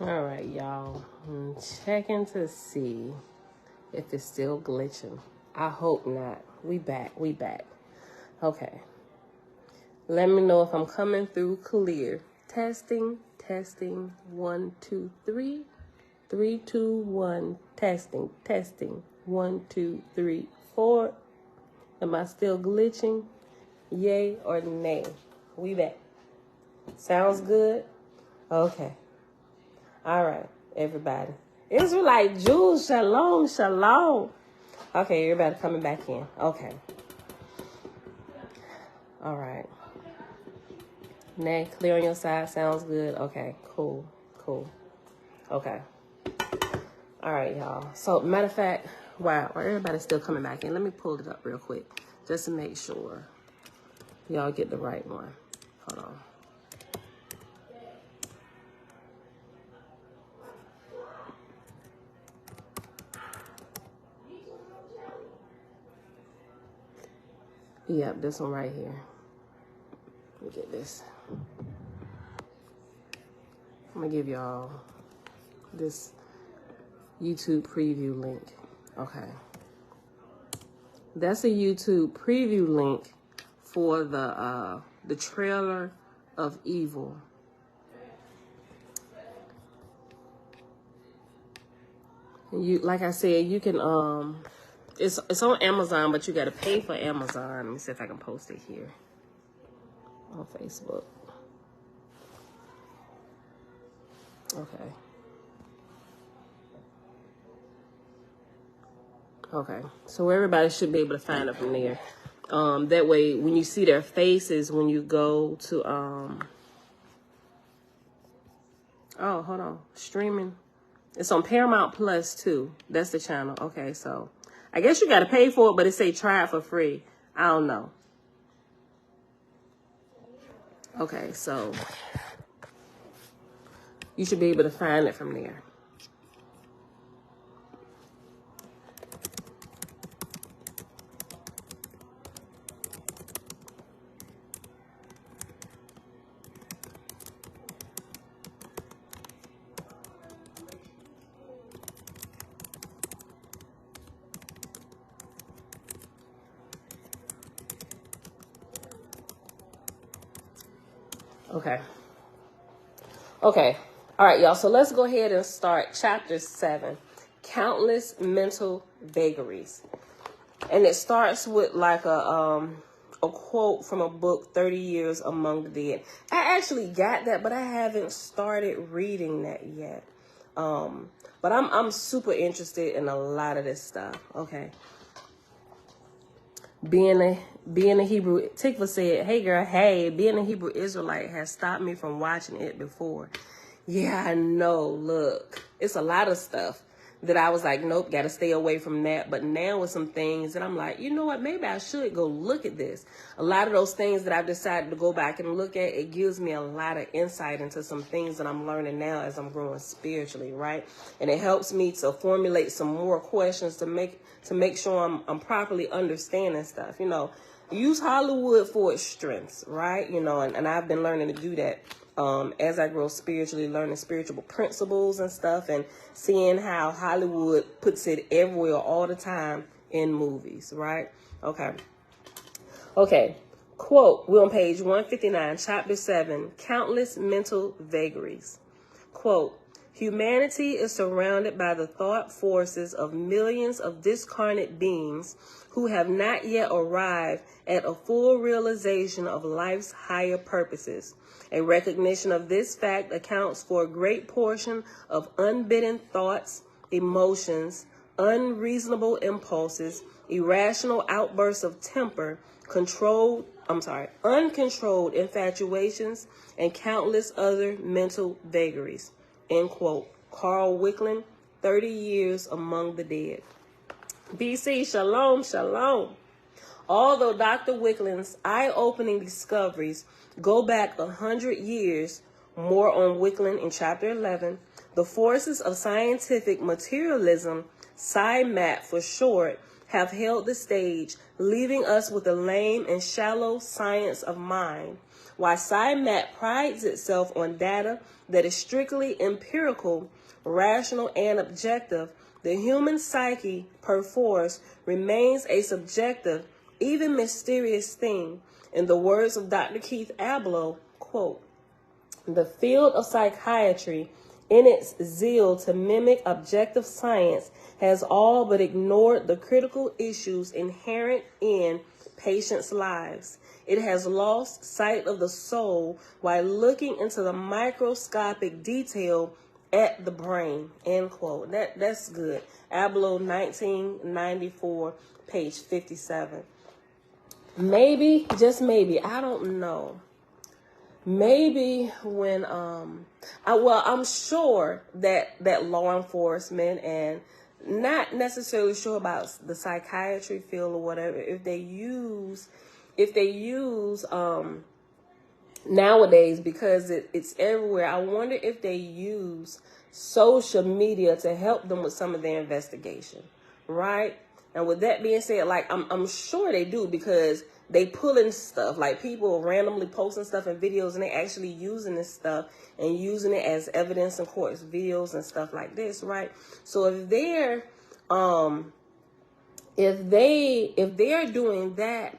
All right, y'all. I'm checking to see if it's still glitching. I hope not. We back. Okay. Let me know if I'm coming through clear. Testing. 1, 2, 3. 3, 2, 1. Testing. 1, 2, 3, 4. Am I still glitching? Yay or nay? We back. Sounds good? Okay. All right, everybody. Israelite Jews, shalom. Okay, everybody coming back in. Okay. All right. Nay, clear on your side. Sounds good. Okay, cool. Okay. All right, y'all. So, matter of fact, wow, everybody's still coming back in. Let me pull it up real quick just to make sure y'all get the right one. Hold on. Yep, this one right here. Let me get this. I'm gonna give y'all this YouTube preview link. Okay. That's a YouTube preview link for the trailer of Evil. And you, like I said, you can it's on Amazon, but you gotta pay for Amazon. Let me see if I can post it here on Facebook. Okay, so everybody should be able to find it from there. That way, when you see their faces, when you go to oh, hold on, streaming. It's on Paramount Plus too. That's the channel. Okay, so I guess you got to pay for it, but it say try it for free. I don't know. Okay, so you should be able to find it from there. Okay. All right, y'all. So let's go ahead and start chapter 7, Countless Mental Vagaries. And it starts with like a quote from a book, 30 Years Among the Dead. I actually got that, but I haven't started reading that yet. But I'm super interested in a lot of this stuff. Okay. Being a Hebrew, Tikva said, hey girl, hey, being a Hebrew Israelite has stopped me from watching it before. Yeah, I know. Look, it's a lot of stuff that I was like, nope, got to stay away from that. But now with some things that I'm like, you know what, maybe I should go look at this. A lot of those things that I've decided to go back and look at, it gives me a lot of insight into some things that I'm learning now as I'm growing spiritually, right? And it helps me to formulate some more questions to make sure I'm properly understanding stuff. You know, use Hollywood for its strengths, right? You know, and I've been learning to do that. As I grow spiritually, learning spiritual principles and stuff, and seeing how Hollywood puts it everywhere all the time in movies, right? Okay. Quote, we're on page 159, chapter 7, Countless Mental Vagaries. Quote, humanity is surrounded by the thought forces of millions of discarnate beings who have not yet arrived at a full realization of life's higher purposes. A recognition of this fact accounts for a great portion of unbidden thoughts, emotions, unreasonable impulses, irrational outbursts of temper, uncontrolled infatuations, and countless other mental vagaries. End quote. Carl Wickland, 30 Years Among the Dead. BC, shalom. Although Dr. Wickland's eye-opening discoveries go back 100 years, more on Wickland in chapter 11, the forces of scientific materialism, SciMat for short, have held the stage, leaving us with a lame and shallow science of mind, While SciMap prides itself on data that is strictly empirical, rational, and objective, the human psyche, perforce, remains a subjective, even mysterious thing. In the words of Dr. Keith Abloh, quote, "The field of psychiatry, in its zeal to mimic objective science, has all but ignored the critical issues inherent in patients' lives. It has lost sight of the soul while looking into the microscopic detail at the brain," end quote. That's good. Abloh, 1994, page 57. Maybe, just maybe, I don't know. Maybe when I'm sure that law enforcement, and not necessarily sure about the psychiatry field or whatever, if they use nowadays, because it's everywhere, I wonder if they use social media to help them with some of their investigation, right? And with that being said, like, I'm sure they do, because they pulling stuff, like people randomly posting stuff in videos, and they actually using this stuff and using it as evidence in courts, videos and stuff like this, right? So if they're doing that,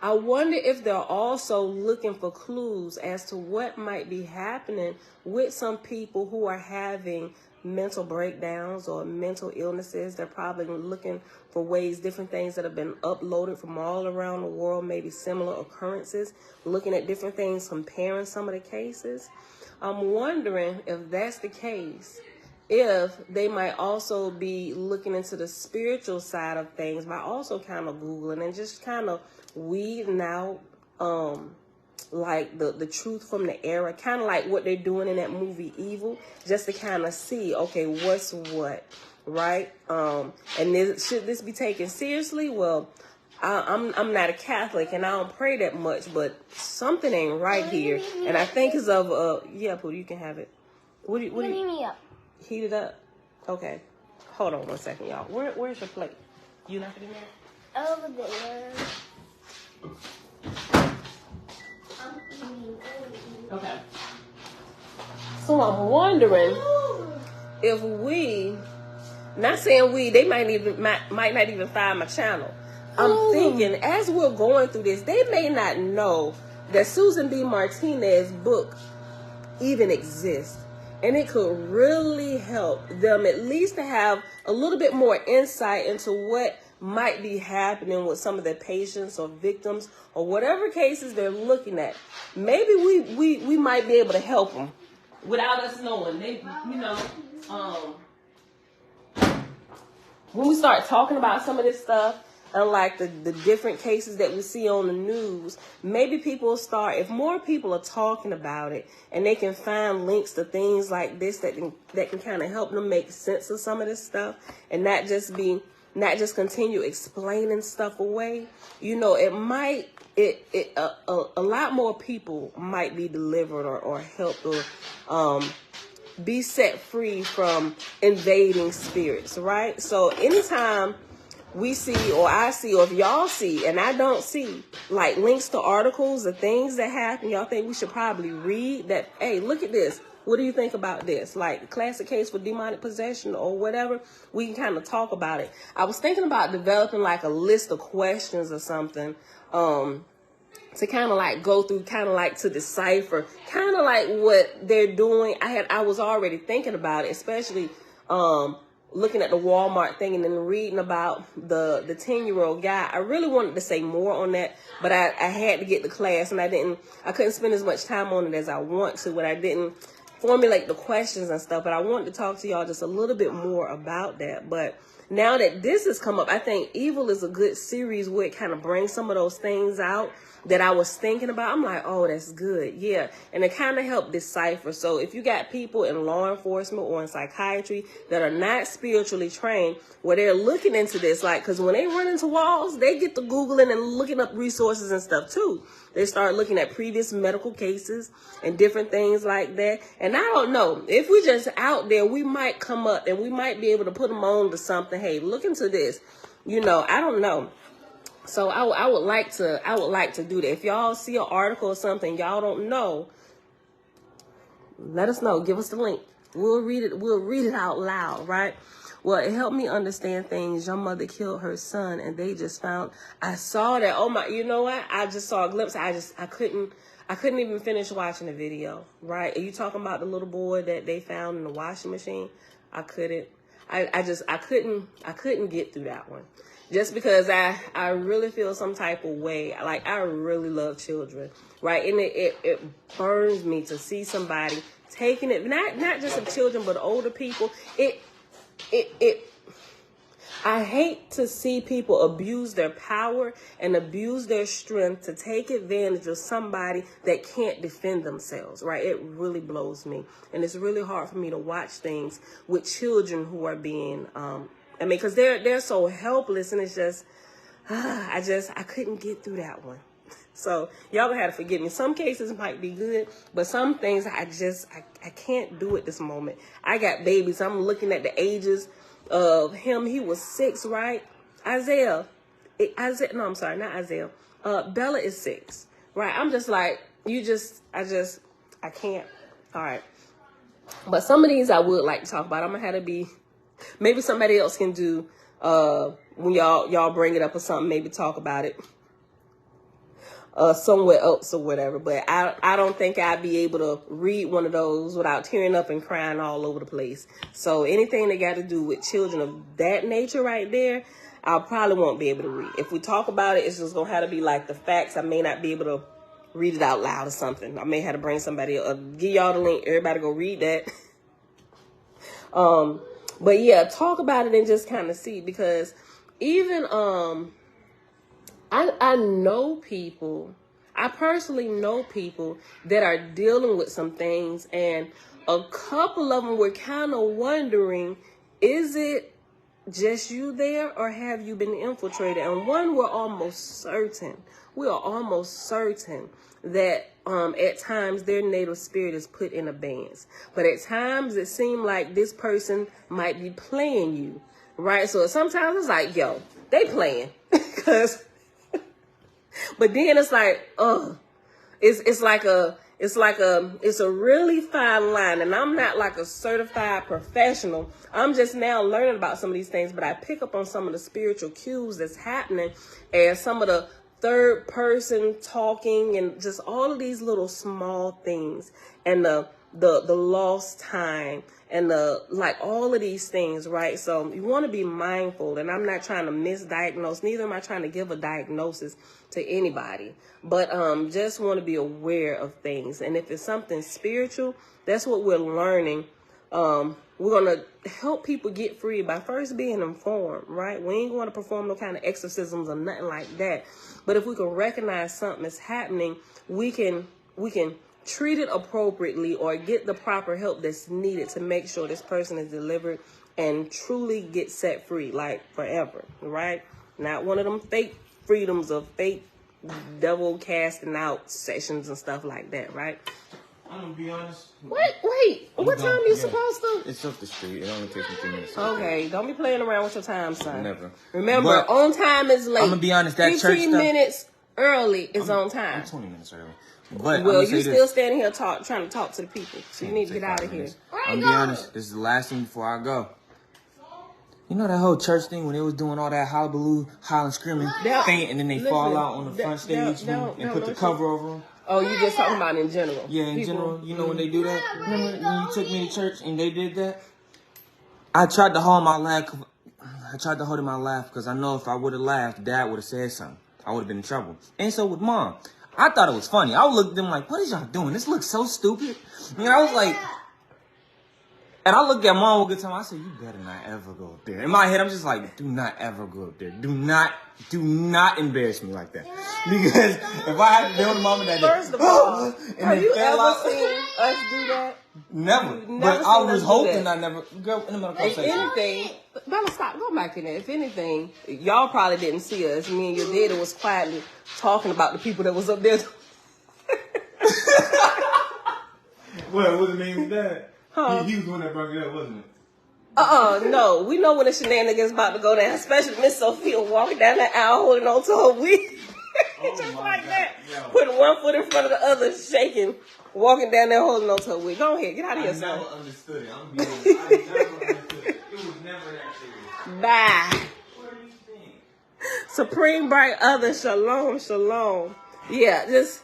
I wonder if they're also looking for clues as to what might be happening with some people who are having mental breakdowns or mental illnesses. They're probably looking for ways, different things that have been uploaded from all around the world, maybe similar occurrences, looking at different things, comparing some of the cases. I'm wondering if that's the case, if they might also be looking into the spiritual side of things by also kind of Googling and just kind of weeding out like the truth from the error, kind of like what they're doing in that movie Evil, just to kind of see, okay, what's what, right? And should this be taken seriously? Well, I'm not a Catholic and I don't pray that much, but something ain't right here, and I think it's of yeah, Pooh, you can have it. What do you heat me up? Heat it up. Okay, hold on 1 second, y'all. Where's your plate? You left it in there? Over there. Okay. So I'm wondering if we, not saying we, they might not even find my channel. I'm thinking as we're going through this, they may not know that Susan B. Martinez's book even exists. And it could really help them at least to have a little bit more insight into what might be happening with some of their patients or victims or whatever cases they're looking at. Maybe we might be able to help them without us knowing. They, when we start talking about some of this stuff, and like the different cases that we see on the news, maybe people will start, if more people are talking about it and they can find links to things like this that can kind of help them make sense of some of this stuff and not just continue explaining stuff away, it might, a lot more people might be delivered or helped or be set free from invading spirits, right? So anytime we see, or I see, or if y'all see, and I don't see, like links to articles or things that happen, y'all think we should probably read that, hey, look at this. What do you think about this? Like classic case for demonic possession or whatever, we can kind of talk about it. I was thinking about developing like a list of questions or something, to kind of like go through, kind of like to decipher, kind of like what they're doing. I was already thinking about it, especially, looking at the Walmart thing and then reading about the 10-year-old guy. I really wanted to say more on that, but I had to get the class and I couldn't spend as much time on it as I want to, but I didn't formulate the questions and stuff. But I wanted to talk to y'all just a little bit more about that. But now that this has come up, I think Evil is a good series where it kind of brings some of those things out that I was thinking about. I'm like, oh, that's good. Yeah. And it kind of helped decipher. So if you got people in law enforcement or in psychiatry that are not spiritually trained, where they're looking into this, like, because when they run into walls, they get to Googling and looking up resources and stuff too. They start looking at previous medical cases and different things like that. And I don't know, if we just out there, we might come up and we might be able to put them on to something. Hey, look into this. I don't know. So I would like to do that. If y'all see an article or something y'all don't know, let us know. Give us the link. We'll read it. We'll read it out loud, right? Well, it helped me understand things. Your mother killed her son, and they just found. I saw that. Oh my! You know what? I just saw a glimpse. I couldn't even finish watching the video. Right? Are you talking about the little boy that they found in the washing machine? I couldn't. I couldn't get through that one. Just because I really feel some type of way. Like, I really love children, right? And it burns me to see somebody taking it, not just of children, but older people. I hate to see people abuse their power and abuse their strength to take advantage of somebody that can't defend themselves, right? It really blows me. And it's really hard for me to watch things with children who are being, because they're so helpless, and it's just, I couldn't get through that one. So y'all gonna have to forgive me. Some cases might be good, but some things I can't do at this moment. I got babies. I'm looking at the ages of him. He was 6, right? Isaiah. No, I'm sorry, not Isaiah. Bella is 6, right? I'm just like, I can't. All right. But some of these I would like to talk about. I'm gonna have to be, maybe somebody else can do, when y'all bring it up or something, maybe talk about it somewhere else or whatever. But I don't think I'd be able to read one of those without tearing up and crying all over the place. So anything that got to do with children of that nature right there, I probably won't be able to read. If we talk about it, it's just gonna have to be like the facts. I may not be able to read it out loud or something. I may have to bring somebody else, give y'all the link. Everybody go read that. But yeah, talk about it and just kind of see, because even I know people, I personally know people that are dealing with some things, and a couple of them were kind of wondering, is it just you there, or have you been infiltrated? And one, we are almost certain that at times their native spirit is put in abeyance. But at times it seemed like this person might be playing you, right? So sometimes it's like, yo, they playing. Because but then it's like, it's a really fine line. And I'm not like a certified professional. I'm just now learning about some of these things, but I pick up on some of the spiritual cues that's happening, and some of the third person talking, and just all of these little small things, and the lost time, and like all of these things, right? So you want to be mindful, and I'm not trying to misdiagnose, neither am I trying to give a diagnosis to anybody, but just want to be aware of things. And if it's something spiritual, that's what we're learning. We're going to help people get free by first being informed, right? We ain't going to perform no kind of exorcisms or nothing like that. But if we can recognize something is happening, we can treat it appropriately, or get the proper help that's needed to make sure this person is delivered and truly get set free, like forever, right? Not one of them fake freedoms of fake devil casting out sessions and stuff like that, right? I'm gonna be honest. Wait. What time you supposed to? It's up the street. It only takes me 3 minutes. Okay, don't be playing around with your time, son. Never. Remember, But on time is late. I'm gonna be honest. That 15 church stuff, minutes early is on time. I'm 20 minutes early. But well, you still standing here trying to talk to the people, so you need to get out of here. I'm gonna be honest. This is the last thing before I go. You know that whole church thing when they was doing all that hullabaloo, hollering, screaming, faint, and then they fall out on the front stage and put the cover over them? Oh, you just talking about in general? Yeah, in general. You know when they do that? Remember when you took me to church and they did that? I tried to hold my laugh. In my laugh because I know if I would have laughed, Dad would have said something. I would have been in trouble. And so with Mom. I thought it was funny. I would look at them like, what is y'all doing? This looks so stupid. You know, I was like... And I looked at Mom one good time. I said, you better not ever go up there. In my head, I'm just like, do not ever go up there. Do not embarrass me like that. Because if I had to deal with Mom and Dad, first of all, have you ever seen us do that? Never. But I was hoping I never. Girl, in the middle of If anything, Bella, stop. Go back in there. If anything, y'all probably didn't see us. Me and your daddy was quietly talking about the people that was up there. What was the name of that? Huh? He was the one that brought it up, wasn't it? No. We know when the shenanigans about to go down, especially Miss Sophia walking down the aisle holding on to her wig. Just like that. Yo. Putting one foot in front of the other, shaking, walking down there holding on to her wig. Go ahead, get out of here, son. I never understood it. I never understood it. It was never that serious. Bye. What do you think? Supreme Bright Other, shalom, shalom. Yeah, just,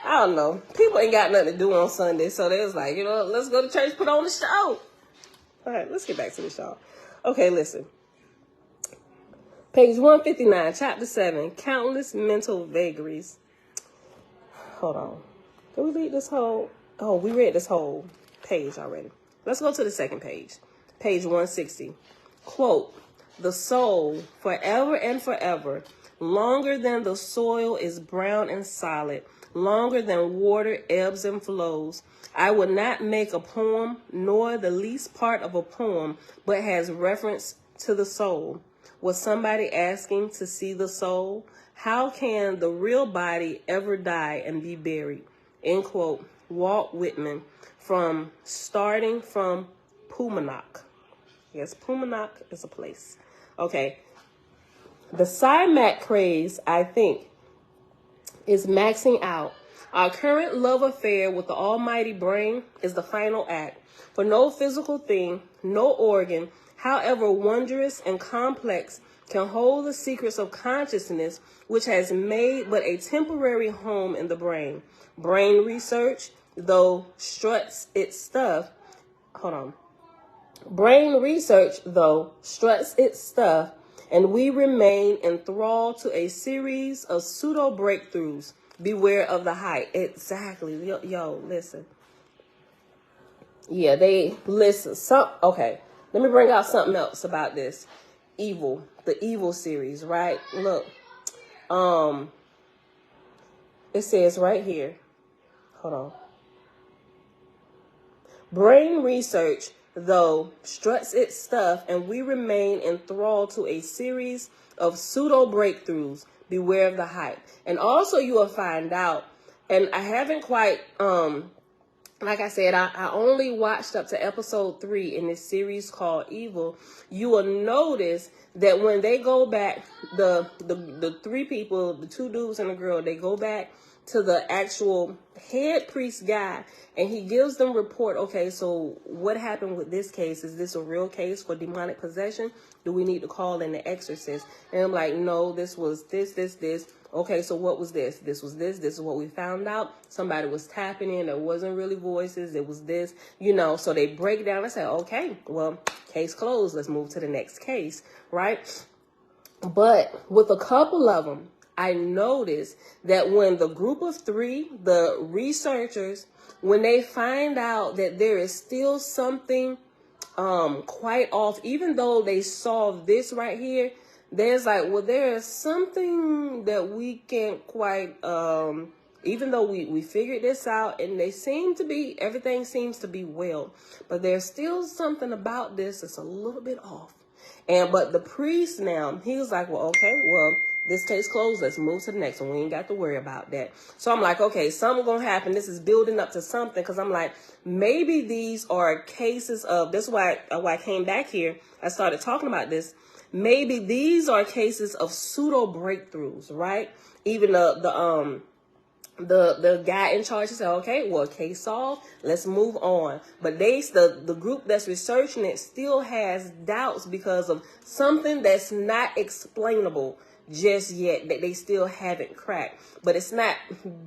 I don't know. People ain't got nothing to do on Sunday, so they was like, let's go to church, put on the show. All right, let's get back to the show. Okay, listen. Page 159, chapter 7, countless mental vagaries. Hold on. Did we read this whole? Oh, we read this whole page already. Let's go to the second page. Page 160. Quote, the soul, forever and forever, longer than the soil is brown and solid, longer than water ebbs and flows. I would not make a poem, nor the least part of a poem, but has reference to the soul. Was somebody asking to see the soul? How can the real body ever die and be buried? End quote. Walt Whitman, from starting from Pumanak. Yes, Pumanak is a place. Okay. The Cymac craze, I think, is maxing out. Our current love affair with the almighty brain is the final act. For no physical thing, no organ, however wondrous and complex, can hold the secrets of consciousness, which has made but a temporary home in the brain. Brain research, though struts its stuff, and we remain enthralled to a series of pseudo-breakthroughs. Beware of the hype. Exactly. Yo, listen. Yeah, they listen. Okay, let me bring out something else about this. The Evil series, right? Look, it says right here. Hold on. Brain research, though, struts its stuff, and we remain enthralled to a series of pseudo-breakthroughs. Beware of the hype. And also you will find out, and I haven't quite, like I said, I only watched up to episode 3 in this series called Evil. You will notice that when they go back, the three people, the two dudes and the girl, they go back to the actual head priest guy, and he gives them report. Okay, so what happened with this case? Is this a real case for demonic possession? Do we need to call in the exorcist? And I'm like, no, this was this. Okay, so what was this? This was this. This is what we found out. Somebody was tapping in. There wasn't really voices. It was this, so they break down and say, okay, well, case closed. Let's move to the next case, right? But with a couple of them, I noticed that when the group of 3, the researchers, when they find out that there is still something quite off, even though they solved this right here, there's like, well, there is something that we can't quite, even though we figured this out, and everything seems to be well, but there's still something about this that's a little bit off. But the priest now, he was like, well, okay, well, this case closed. Let's move to the next one. We ain't got to worry about that. So I'm like, okay, something gonna happen. This is building up to something, because I'm like, maybe these are cases of, this is why I came back here. I started talking about this. Maybe these are cases of pseudo-breakthroughs, right? Even the guy in charge said, okay, well, case solved, let's move on. But the group that's researching it still has doubts because of something that's not explainable just yet, that they still haven't cracked. But it's not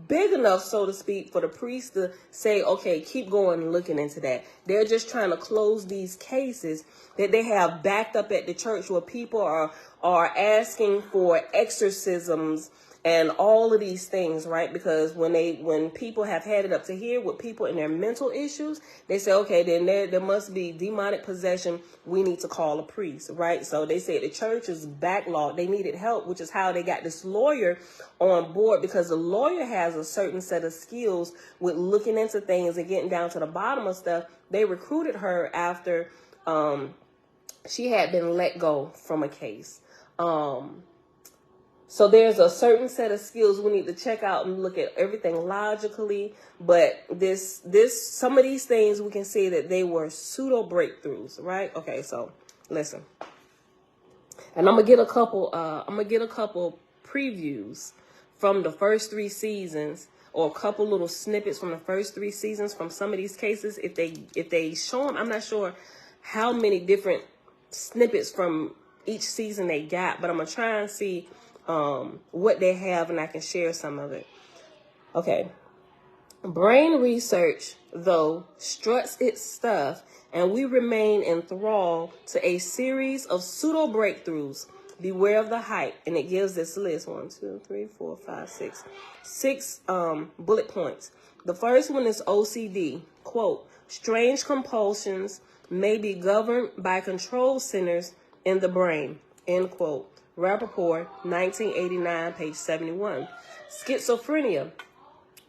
big enough, so to speak, for the priest to say, okay, keep going and looking into that. They're just trying to close these cases that they have backed up at the church, where people are asking for exorcisms and all of these things, right? Because when people have had it up to here with people and their mental issues, they say, okay, then there must be demonic possession. We need to call a priest, right? So they say the church is backlogged. They needed help, which is how they got this lawyer on board, because the lawyer has a certain set of skills with looking into things and getting down to the bottom of stuff. They recruited her after she had been let go from a case. So there's a certain set of skills we need to check out and look at everything logically. But some of these things we can say that they were pseudo breakthroughs, right? Okay, so listen. And I'm gonna get a couple previews from the first 3 seasons, or a couple little snippets from the first 3 seasons from some of these cases. If they show them, I'm not sure how many different snippets from each season they got, but I'm gonna try and see what they have, and I can share some of it. Okay. Brain research, though, struts its stuff, and we remain enthralled to a series of pseudo breakthroughs. Beware of the hype. And it gives this list: 1, 2, 3, 4, 5, 6. 6 bullet points. The first one is OCD. Quote, strange compulsions may be governed by control centers in the brain. End quote. Rappaport, 1989, page 71. Schizophrenia.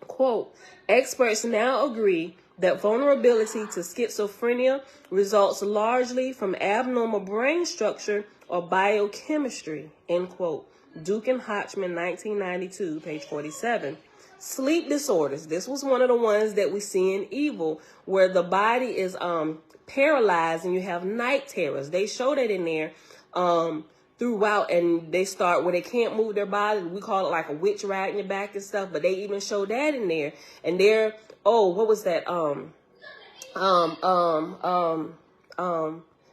Quote, experts now agree that vulnerability to schizophrenia results largely from abnormal brain structure or biochemistry. End quote. Duke and Hodgman, 1992, page 47. Sleep disorders. This was one of the ones that we see in Evil, where the body is paralyzed and you have night terrors. They show that in there throughout, and they start where they can't move their body. We call it like a witch riding your back and stuff, but they even show that in there. And they're, what was that?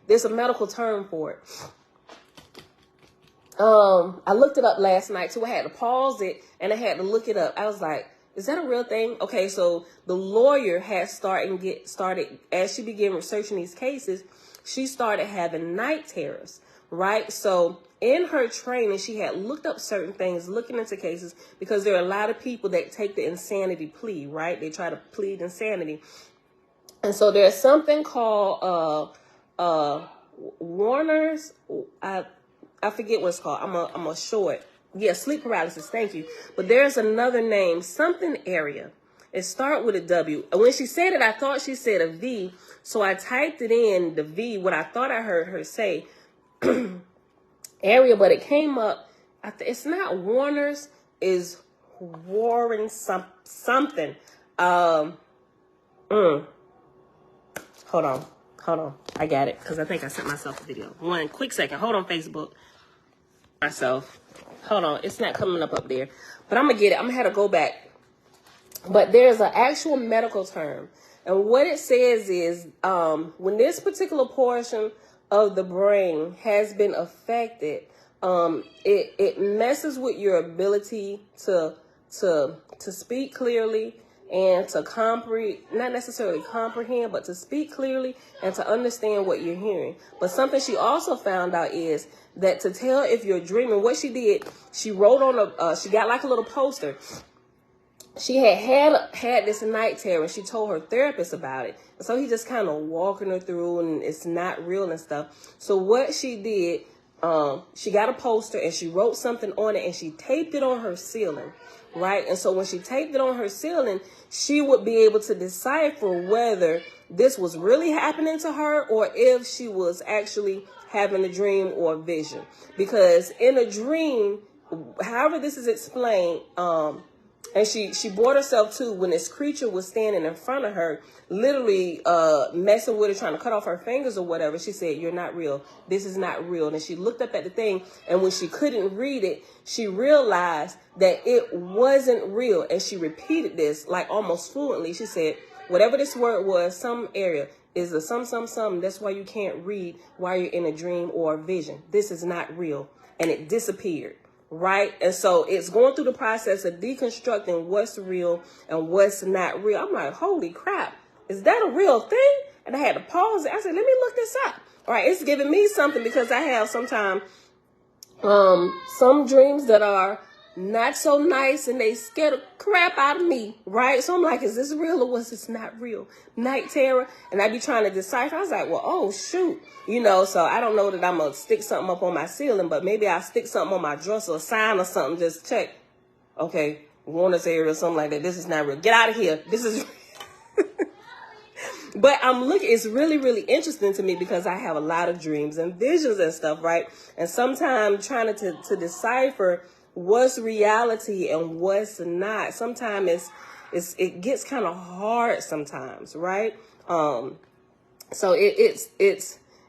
There's a medical term for it. I looked it up last night too. I had to pause it and I had to look it up. I was like, is that a real thing? Okay, so the lawyer had started as she began researching these cases, she started having night terrors, right? So in her training, she had looked up certain things, looking into cases, because there are a lot of people that take the insanity plea, right? They try to plead insanity. And so there's something called Warner's, I forget what it's called. I'm a short. Yeah, sleep paralysis. Thank you. But there's another name, something area. It starts with a W. And when she said it, I thought she said a V. So I typed it in, the V, what I thought I heard her say, area, but it came up. It's not Warner's, is Warren something. Hold on. I got it, because I think I sent myself a video. One quick second. Hold on, Facebook. Hold on. It's not coming up there. But I'm going to get it. I'm going to have to go back. But there's an actual medical term. And what it says is when this particular portion of the brain has been affected, it messes with your ability to speak clearly and to not necessarily comprehend, but to speak clearly and to understand what you're hearing. But something she also found out is that to tell if you're dreaming, what she did, she wrote on she got like a little poster. She had this night terror, and she told her therapist about it. And so he just kind of walking her through, and it's not real and stuff. So what she did, she got a poster and she wrote something on it and she taped it on her ceiling, right? And so when she taped it on her ceiling, she would be able to decipher whether this was really happening to her or if she was actually having a dream or a vision. Because in a dream, however this is explained, and she brought herself to when this creature was standing in front of her, literally messing with her, trying to cut off her fingers or whatever. She said, "You're not real. This is not real." And she looked up at the thing, and when she couldn't read it, she realized that it wasn't real. And she repeated this like almost fluently. She said, whatever this word was, some area, is a some. That's why you can't read while you're in a dream or a vision. This is not real. And it disappeared. Right? And so it's going through the process of deconstructing what's real and what's not real. I'm like, holy crap, is that a real thing? And I had to pause it. I said, let me look this up. All right, it's giving me something, because I have sometimes some dreams that are not so nice and they scare the crap out of me, right? So I'm like, is this real or was this not real? Night terror. And I be trying to decipher. I was like, well, oh shoot, so I don't know that I'm gonna stick something up on my ceiling, but maybe I'll stick something on my dresser, a sign or something, just check. Okay, Warner's area or something like that. This is not real. Get out of here. This is But I'm looking, it's really, really interesting to me because I have a lot of dreams and visions and stuff, right? And sometimes trying to decipher what's reality and what's not. Sometimes it gets kind of hard sometimes, right? So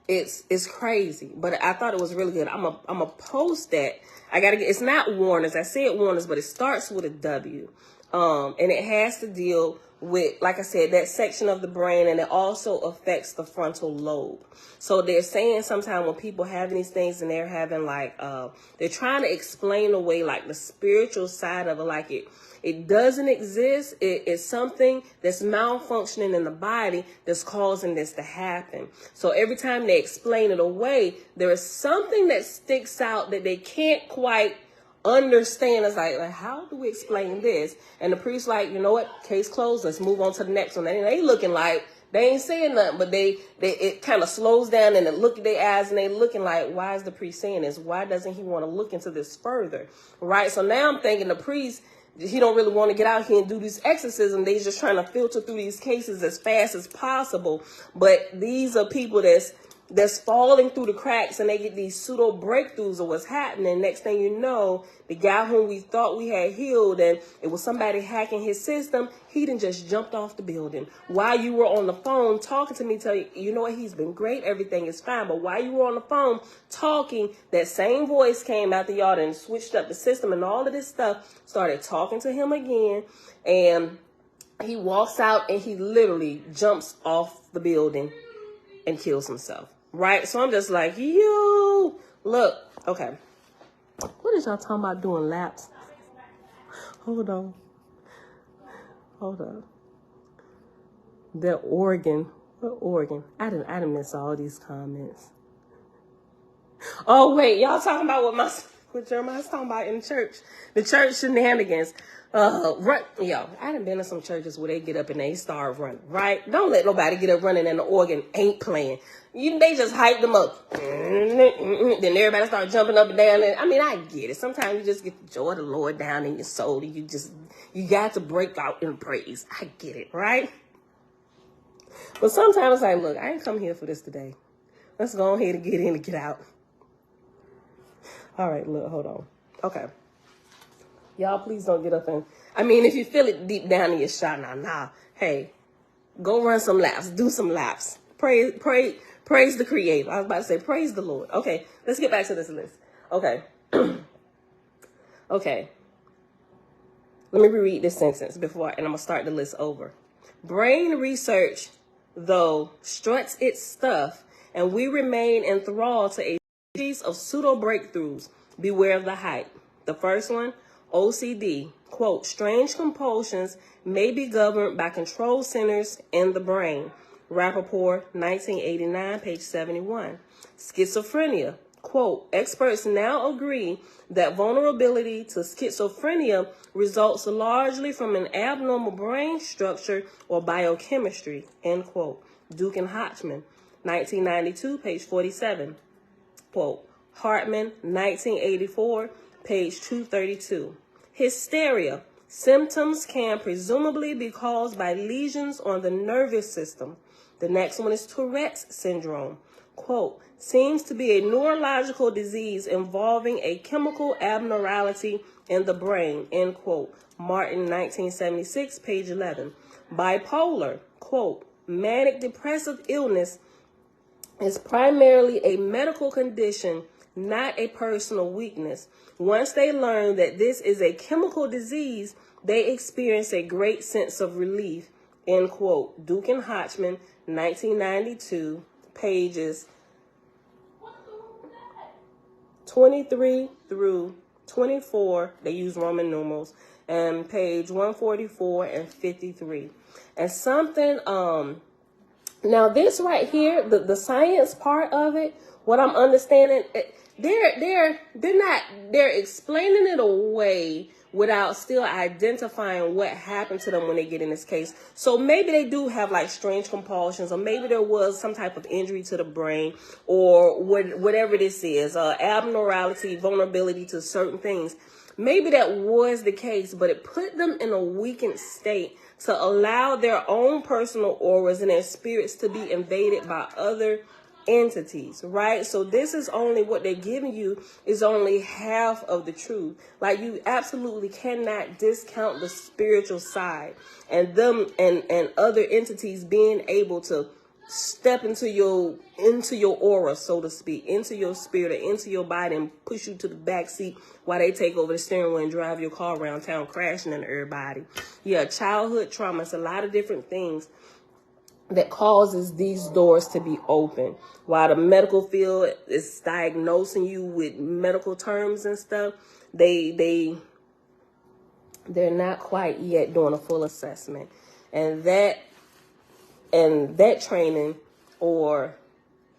it's crazy, but I thought it was really good. I'm a post that. It's not Warner's. I said Warner's, but it starts with a W. And it has to deal with, like I said, that section of the brain, and it also affects the frontal lobe. So they're saying sometimes when people having these things and they're having like, they're trying to explain away like the spiritual side of it, like it doesn't exist. It's something that's malfunctioning in the body that's causing this to happen. So every time they explain it away, there is something that sticks out that they can't quite understand. It's like how do we explain this? And the priest like, you know what, case closed, let's move on to the next one. And they looking like they ain't saying nothing, but it kind of slows down and they look at their eyes and they looking like, why is the priest saying this? Why doesn't he want to look into this further? Right? So now I'm thinking the priest, he don't really want to get out here and do this exorcism. They just trying to filter through these cases as fast as possible. But these are people that's falling through the cracks, and they get these pseudo-breakthroughs of what's happening. Next thing you know, the guy whom we thought we had healed, and it was somebody hacking his system, he done just jumped off the building. While you were on the phone talking to me, tell you know what, he's been great, everything is fine. But while you were on the phone talking, that same voice came out the yard and switched up the system, and all of this stuff started talking to him again. And he walks out and he literally jumps off the building and kills himself. Right? So I'm just like, yo, look, okay. What is y'all talking about doing laps? Hold on. That organ. What organ? I didn't miss all these comments. Oh, wait, y'all talking about what Jeremiah's talking about in church. The church shenanigans. Right, yo, I done been in some churches where they get up and they start running, right? Don't let nobody get up running and the organ ain't playing. They just hype them up. Then everybody start jumping up and down. I mean, I get it. Sometimes you just get the joy of the Lord down in your soul. And you got to break out in praise. I get it, right? But sometimes it's like, look, I ain't come here for this today. Let's go ahead and get in and get out. All right, look, hold on. Okay. Y'all, please don't get up and, I mean, if you feel it deep down in your shot, hey, go run some laps, do some laps. Praise the Creator. I was about to say, praise the Lord. Okay, let's get back to this list. Okay. Okay. Let me reread this sentence and I'm going to start the list over. Brain research, though, struts its stuff, and we remain enthralled to a series of pseudo-breakthroughs. Beware of the hype. The first one, OCD, quote, strange compulsions may be governed by control centers in the brain. Rappaport, 1989, page 71. Schizophrenia, quote, experts now agree that vulnerability to schizophrenia results largely from an abnormal brain structure or biochemistry, end quote. Duke and Hodgman, 1992, page 47. Quote, Hartman, 1984, page 232. Hysteria. Symptoms can presumably be caused by lesions on the nervous system. The next one is Tourette's syndrome. Quote, seems to be a neurological disease involving a chemical abnormality in the brain, end quote. Martin, 1976, page 11. Bipolar. Quote, manic depressive illness is primarily a medical condition, not a personal weakness. Once they learn that this is a chemical disease, they experience a great sense of relief, end quote. Duke and Hodgman, 1992, pages 23 through 24. They use Roman numerals, and page 144 and 53. And something, now this right here, the science part of it, what I'm understanding, they're explaining it away without still identifying what happened to them when they get in this case. So maybe they do have like strange compulsions, or maybe there was some type of injury to the brain, or whatever this is, abnormality, vulnerability to certain things. Maybe that was the case, but it put them in a weakened state to allow their own personal auras and their spirits to be invaded by other entities, right? So this is only what they're giving you is only half of the truth. Like, you absolutely cannot discount the spiritual side and them and other entities being able to step into your aura, so to speak, into your spirit, or into your body, and push you to the back seat while they take over the steering wheel and drive your car around town crashing into everybody. Yeah, childhood trauma. It's a lot of different things that causes these doors to be open. While the medical field is diagnosing you with medical terms and stuff, they're not quite yet doing a full assessment. And that training, or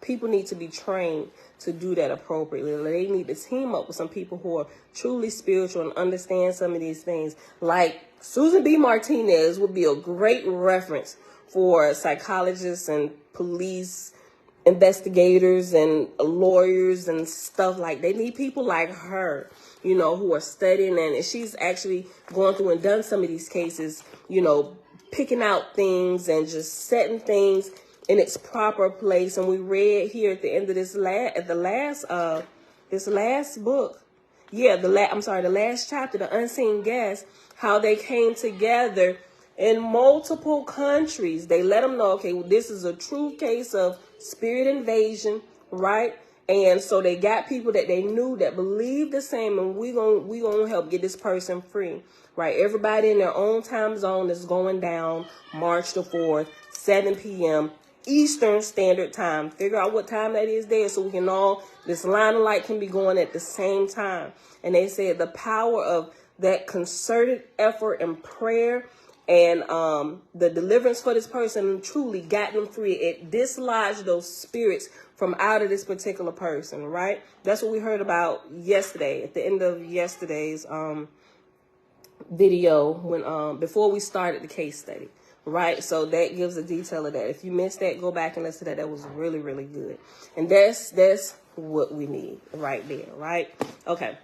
people need to be trained to do that appropriately. They need to team up with some people who are truly spiritual and understand some of these things. Like Susan B. Martinez would be a great reference for psychologists and police investigators and lawyers and stuff. Like, they need people like her, you know, who are studying, and she's actually going through and done some of these cases, you know, picking out things and just setting things in its proper place. And we read here at the end of this last book, the last chapter, The Unseen Guest, how they came together in multiple countries. They let them know, okay, well, this is a true case of spirit invasion, right? And so they got people that they knew that believed the same, and we gonna help get this person free, right? Everybody in their own time zone is going down March the 4th, 7 p.m. Eastern Standard Time. Figure out what time that is there, so we can this line of light can be going at the same time. And they said the power of that concerted effort and prayer and the deliverance for this person truly got them free. It dislodged those spirits from out of this particular person, right? That's what we heard about yesterday, at the end of yesterday's video, when before we started the case study, right? So that gives a detail of that. If you missed that, go back and listen to that. That was really, really good. And that's what we need right there, right? Okay.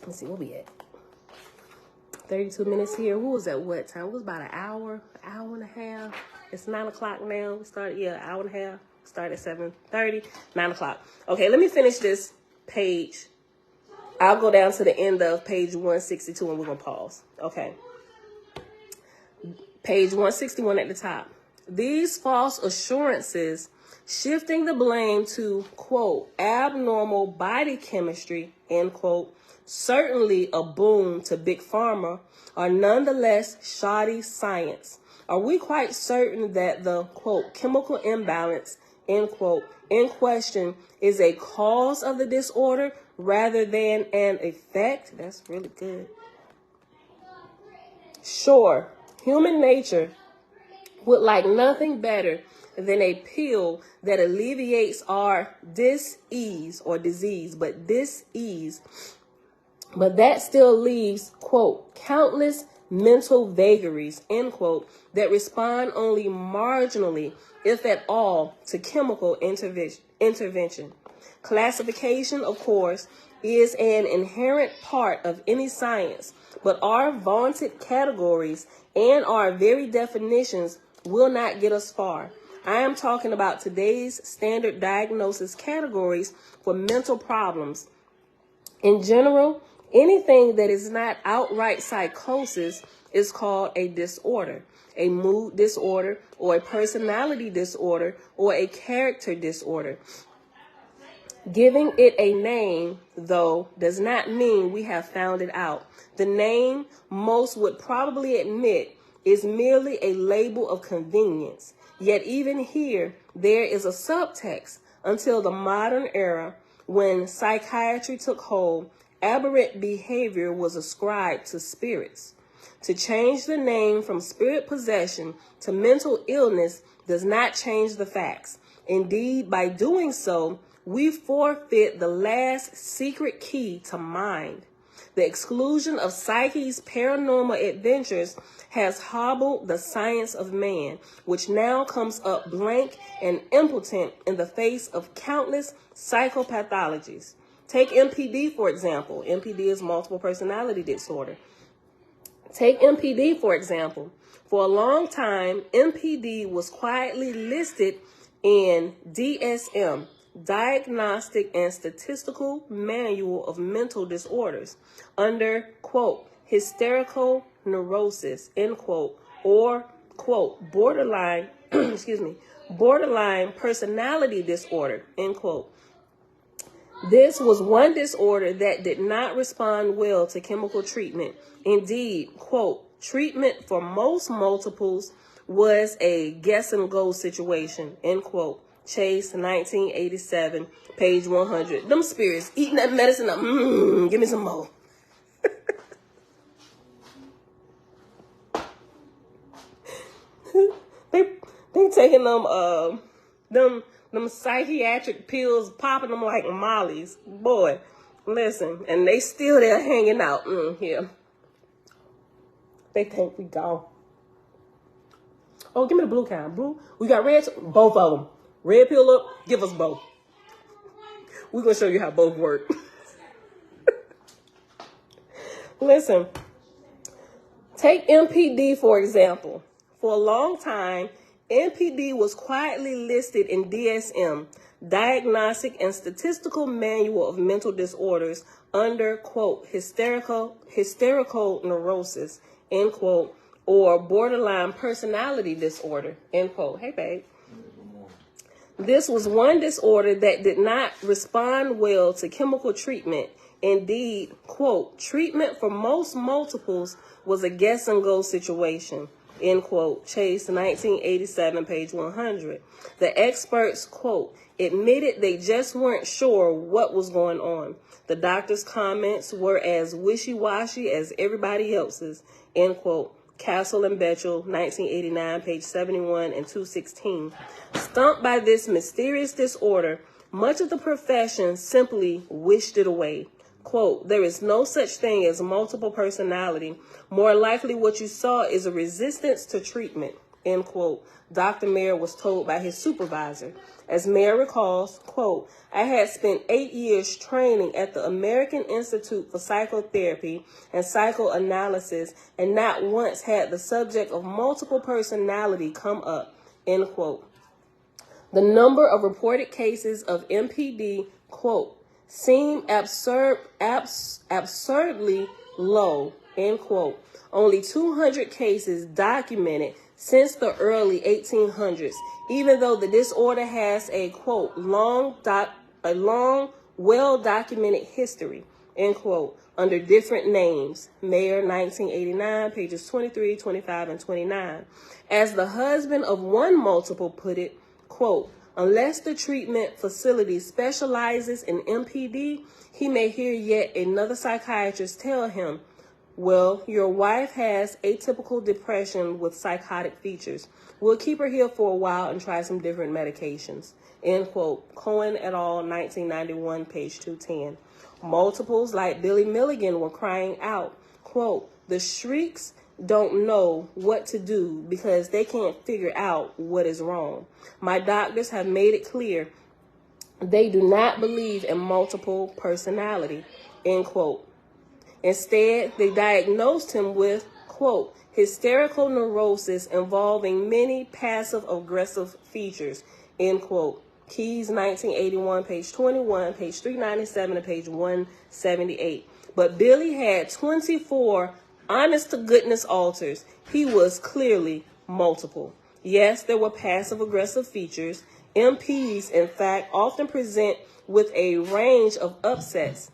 Let's see, where we at? 32 minutes here. Who was at what time? It was about an hour and a half. It's 9 o'clock now. We started, an hour and a half. Started at 7:30, 9 o'clock. Okay, let me finish this page. I'll go down to the end of page 162 and we're going to pause. Okay. Page 161 at the top. These false assurances, shifting the blame to, quote, abnormal body chemistry, end quote, certainly a boon to Big Pharma, are nonetheless shoddy science. Are we quite certain that the, quote, chemical imbalance, end quote, in question is a cause of the disorder rather than an effect? That's really good. Sure, human nature would like nothing better than a pill that alleviates our dis-ease or disease, but dis-ease. But that still leaves, quote, countless mental vagaries, end quote, that respond only marginally, if at all, to chemical intervention. Classification, of course, is an inherent part of any science, but our vaunted categories and our very definitions will not get us far. I am talking about today's standard diagnosis categories for mental problems. In general, anything that is not outright psychosis is called a disorder, a mood disorder, or a personality disorder, or a character disorder. Giving it a name, though, does not mean we have found it out. The name, most would probably admit, is merely a label of convenience. Yet even here, there is a subtext. Until the modern era, when psychiatry took hold, aberrant behavior was ascribed to spirits. To change the name from spirit possession to mental illness does not change the facts. Indeed, by doing so, we forfeit the last secret key to mind. The exclusion of psyche's paranormal adventures has hobbled the science of man, which now comes up blank and impotent in the face of countless psychopathologies. Take MPD, for example. MPD is multiple personality disorder. Take MPD, for example. For a long time, MPD was quietly listed in DSM, Diagnostic and Statistical Manual of Mental Disorders, under, quote, hysterical neurosis, end quote, or, quote, borderline, borderline personality disorder, end quote. This was one disorder that did not respond well to chemical treatment. Indeed, quote, treatment for most multiples was a guess and go situation, end quote. Chase, 1987, page 100. Them spirits eating that medicine up. Give me some more. they taking them psychiatric pills, popping them like mollies. Boy, listen, and they still there hanging out. Here. They think we gone. Oh, give me the blue kind. Blue. We got red. Both of them. Red pill up. Give us both. We're going to show you how both work. Listen. Take MPD, for example. For a long time, MPD was quietly listed in DSM, Diagnostic and Statistical Manual of Mental Disorders, under, quote, hysterical neurosis, end quote, or borderline personality disorder, end quote. Hey, babe. This was one disorder that did not respond well to chemical treatment. Indeed, quote, treatment for most multiples was a guess and go situation, end quote. Chase, 1987, page 100. The experts, quote, admitted they just weren't sure what was going on. The doctor's comments were as wishy-washy as everybody else's, end quote. Castle and Betchel, 1989, page 71 and 216. Stumped by this mysterious disorder, much of the profession simply wished it away. Quote, there is no such thing as multiple personality. More likely what you saw is a resistance to treatment, end quote. Dr. Mayer was told by his supervisor. As Mayer recalls, quote, I had spent 8 years training at the American Institute for Psychotherapy and Psychoanalysis and not once had the subject of multiple personality come up, end quote. The number of reported cases of MPD, quote, seem absurdly low, end quote. Only 200 cases documented since the early 1800s, even though the disorder has a, quote, long, well-documented history, end quote, under different names. Mayer, 1989, pages 23, 25, and 29. As the husband of one multiple put it, quote, unless the treatment facility specializes in MPD, he may hear yet another psychiatrist tell him, well, your wife has atypical depression with psychotic features. We'll keep her here for a while and try some different medications. End quote. Cohen et al., 1991, page 210. Multiples like Billy Milligan were crying out, quote, the shrieks don't know what to do because they can't figure out what is wrong. My doctors have made it clear they do not believe in multiple personality, end quote. Instead, they diagnosed him with, quote, hysterical neurosis involving many passive-aggressive features, end quote. Keys, 1981, page 21, page 397, and page 178. But Billy had 24 honest-to-goodness alters. He was clearly multiple. Yes, there were passive-aggressive features. MPs, in fact, often present with a range of upsets,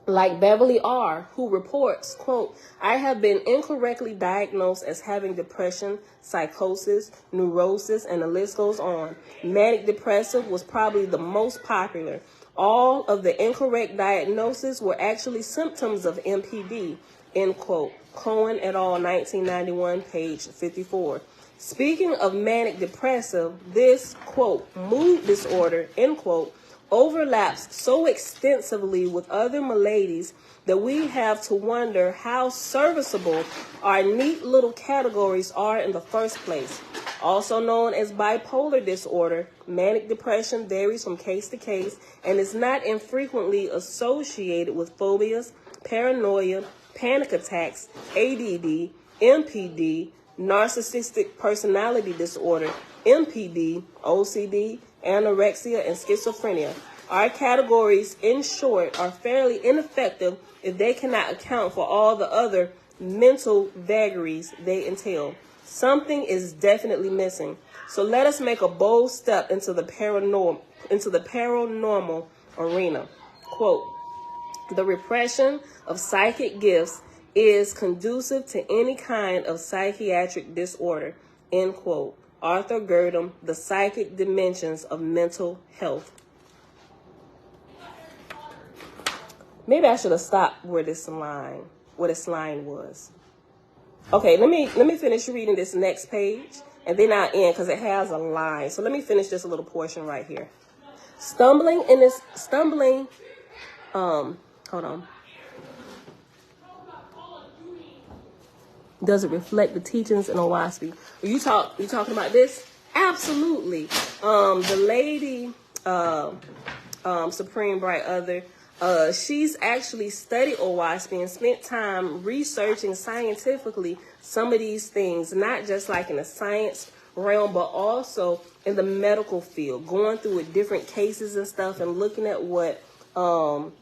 like Beverly R., who reports, quote, I have been incorrectly diagnosed as having depression, psychosis, neurosis, and the list goes on. Manic depressive was probably the most popular. All of the incorrect diagnoses were actually symptoms of MPD, end quote. Cohen et al., 1991, page 54. Speaking of manic depressive, this, quote, mood disorder, end quote, overlaps so extensively with other maladies that we have to wonder how serviceable our neat little categories are in the first place. Also known as bipolar disorder, manic depression varies from case to case and is not infrequently associated with phobias, paranoia, panic attacks, ADD, MPD, narcissistic personality disorder, MPD, OCD, anorexia, and schizophrenia. Our categories, in short, are fairly ineffective if they cannot account for all the other mental vagaries they entail. Something is definitely missing. So let us make a bold step into the paranormal arena. Quote, the repression of psychic gifts is conducive to any kind of psychiatric disorder. End quote. Arthur Girdham, The Psychic Dimensions of Mental Health. Maybe I should have stopped where this line was. Okay, let me finish reading this next page, and then I'll end because it has a line. So let me finish this little portion right here. Hold on. Does it reflect the teachings in Oahspe? You talking about this? Absolutely. The lady, Supreme Bright Other, she's actually studied Oahspe and spent time researching scientifically some of these things, not just like in the science realm, but also in the medical field, going through with different cases and stuff and looking at what Oahspe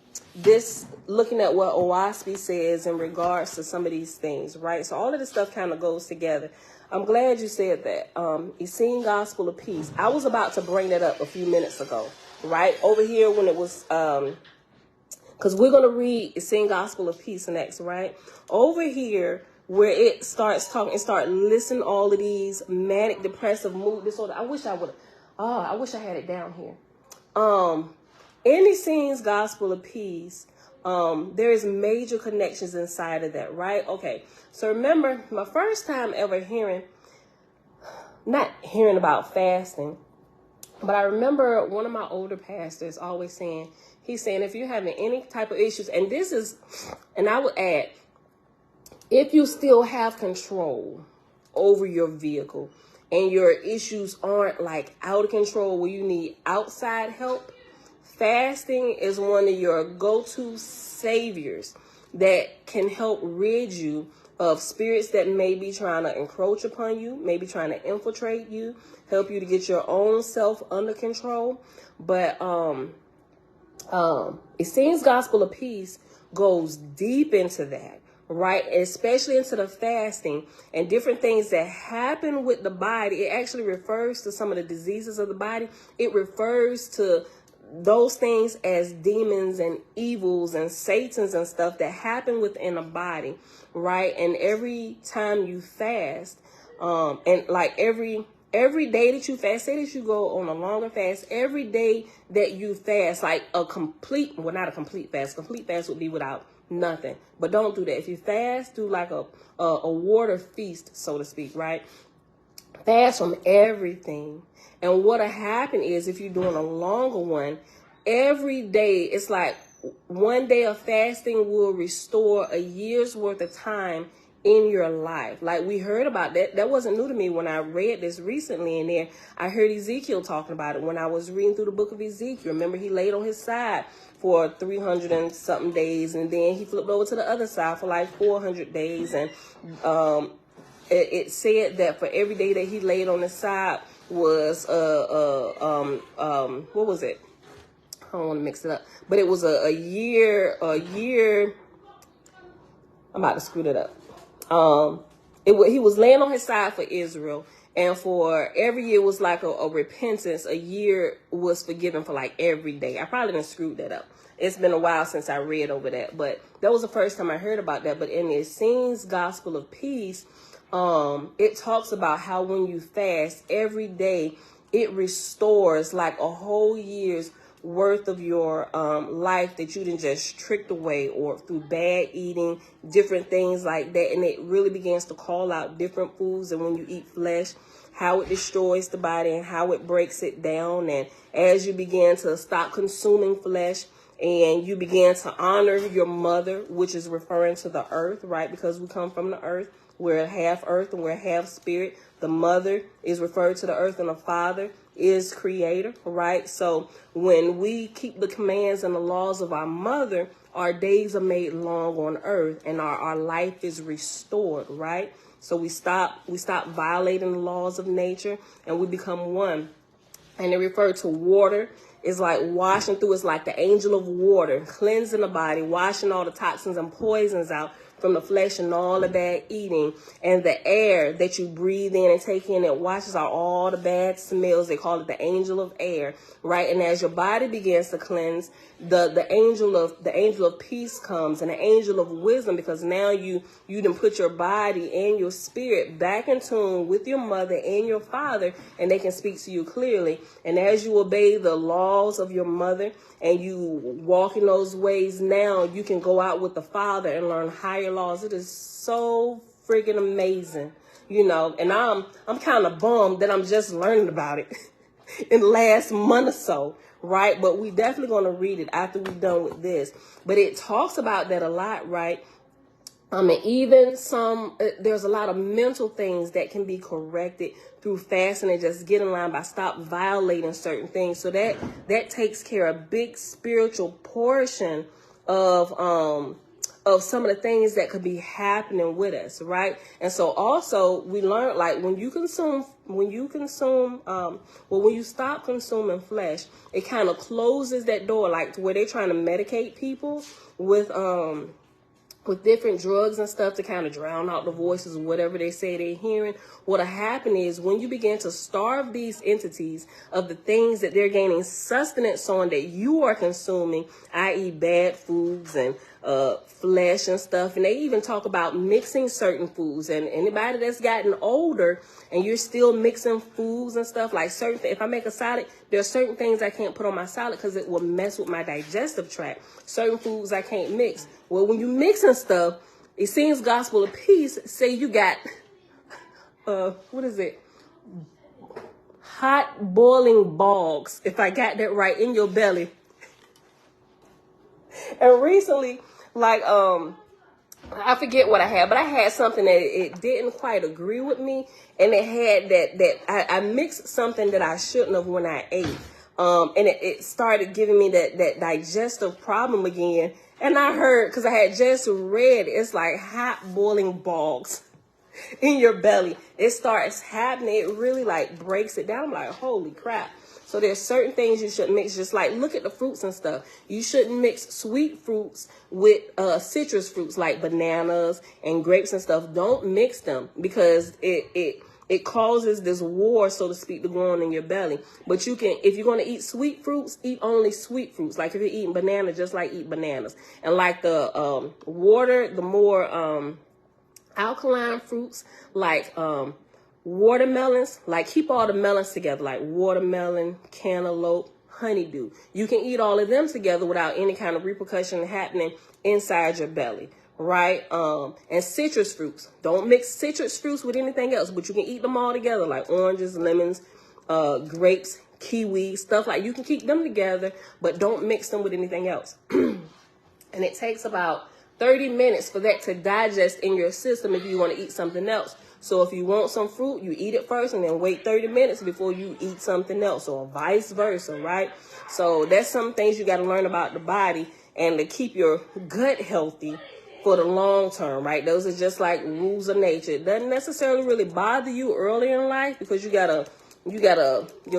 says in regards to some of these things, right? So all of this stuff kind of goes together. I'm glad you said that. Essene Gospel of Peace. I was about to bring that up a few minutes ago, right? Over here when it was, because we're going to read Essene Gospel of Peace next, right? Over here where it starts talking, it starts listing all of these manic depressive mood disorder. I wish I had it down here. In Essene's Gospel of Peace, there is major connections inside of that, right? Okay, so remember my first time ever not hearing about fasting, but I remember one of my older pastors always saying, he's saying, if you're having any type of issues, and I would add, if you still have control over your vehicle and your issues aren't like out of control where you need outside help, fasting is one of your go-to saviors that can help rid you of spirits that may be trying to encroach upon you, maybe trying to infiltrate you, help you to get your own self under control. But Essene's Gospel of Peace goes deep into that, right? Especially into the fasting and different things that happen with the body. It actually refers to some of the diseases of the body. It refers to those things as demons and evils and Satans and stuff that happen within a body, right? And every time you fast, and like every day that you fast, say that you go on a longer fast, every day that you fast, like not a complete fast. Complete fast would be without nothing, but don't do that. If you fast, do like a water feast, so to speak, right? Fast from everything. And what'll happen is if you're doing a longer one, every day, it's like one day of fasting will restore a year's worth of time in your life. Like we heard about that. That wasn't new to me when I read this recently in there. I heard Ezekiel talking about it when I was reading through the book of Ezekiel. Remember, he laid on his side for 300 and something days, and then he flipped over to the other side for like 400 days. And it said that for every day that he laid on his side was what was it? I don't want to mix it up, but it was a year. I'm about to screw that up. He was laying on his side for Israel, and for every year was like a repentance. A year was forgiven for like every day. I probably didn't screw that up. It's been a while since I read over that, but that was the first time I heard about that. But in the Essene's Gospel of Peace, it talks about how when you fast every day, it restores like a whole year's worth of your life that you didn't just tricked away or through bad eating, different things like that. And it really begins to call out different foods, and when you eat flesh, how it destroys the body and how it breaks it down. And as you begin to stop consuming flesh and you begin to honor your mother, which is referring to the earth, right? Because we come from the earth. We're half earth and we're half spirit. The mother is referred to the earth and the father is creator, right? So when we keep the commands and the laws of our mother, our days are made long on earth and our life is restored, right? So we stop violating the laws of nature, and we become one. And they refer to water is like washing through. It's like the angel of water, cleansing the body, washing all the toxins and poisons out from the flesh and all the bad eating. And the air that you breathe in and take in, it washes out all the bad smells. They call it the angel of air, right? And as your body begins to cleanse, the angel of peace comes, and the angel of wisdom, because now you done put your body and your spirit back in tune with your mother and your father, and they can speak to you clearly. And as you obey the laws of your mother and you walk in those ways, now you can go out with the Father and learn higher laws. It is so freaking amazing, and I'm kind of bummed that I'm just learning about it in the last month or so, right? But we definitely going to read it after we're done with this. But it talks about that a lot, right? And even there's a lot of mental things that can be corrected through fasting and just get in line by stop violating certain things. So that takes care of a big spiritual portion of some of the things that could be happening with us, right? And so also we learned, like, when you stop consuming flesh, it kind of closes that door, like to where they're trying to medicate people with different drugs and stuff to kind of drown out the voices of whatever they say they're hearing. What'll happen is when you begin to starve these entities of the things that they're gaining sustenance on that you are consuming, i.e. bad foods and flesh and stuff. And they even talk about mixing certain foods. And anybody that's gotten older and you're still mixing foods and stuff, like if I make a salad, there are certain things I can't put on my salad because it will mess with my digestive tract. Certain foods I can't mix. Well, when you mixing stuff, it seems Gospel of Peace say you got, hot boiling bogs, if I got that right, in your belly. And recently, like, I forget what I had, but I had something that it didn't quite agree with me. And it had that I mixed something that I shouldn't have when I ate. And it started giving me that digestive problem again. And I heard, because I had just read, it's like hot boiling bogs in your belly. It starts happening. It really like breaks it down. I'm like, holy crap. So there's certain things you should mix. Just like look at the fruits and stuff. You shouldn't mix sweet fruits with citrus fruits like bananas and grapes and stuff. Don't mix them because it causes this war, so to speak, to go on in your belly. But you can, if you're going to eat sweet fruits, eat only sweet fruits. Like if you're eating bananas, just like eat bananas. And like the water, the more alkaline fruits, like watermelons, like keep all the melons together, like watermelon, cantaloupe, honeydew. You can eat all of them together without any kind of repercussion happening inside your belly. Right? And citrus fruits. Don't mix citrus fruits with anything else, but you can eat them all together, like oranges, lemons, grapes, kiwi, stuff like you can keep them together, but don't mix them with anything else. And it takes about 30 minutes for that to digest in your system if you want to eat something else. So if you want some fruit, you eat it first and then wait 30 minutes before you eat something else, or vice versa, right? So that's some things you got to learn about the body and to keep your gut healthy for the long term, right? Those are just like rules of nature. It doesn't necessarily really bother you early in life because your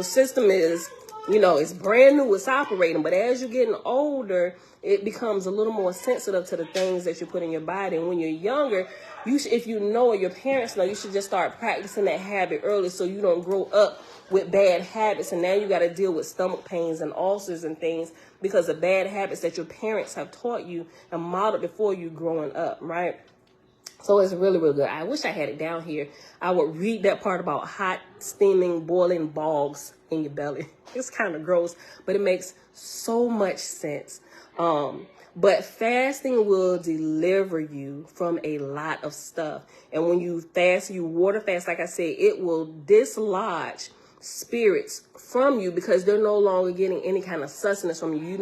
system is, it's brand new, it's operating. But as you're getting older, it becomes a little more sensitive to the things that you put in your body. And when you're younger, if you know, or your parents know, you should just start practicing that habit early so you don't grow up with bad habits. And now you got to deal with stomach pains and ulcers and things because of bad habits that your parents have taught you and modeled before you growing up, right? So it's really, really good. I wish I had it down here. I would read that part about hot, steaming, boiling bogs in your belly. It's kind of gross, but it makes so much sense. But fasting will deliver you from a lot of stuff. And when you fast, you water fast, like I said, it will dislodge spirits from you because they're no longer getting any kind of sustenance from you.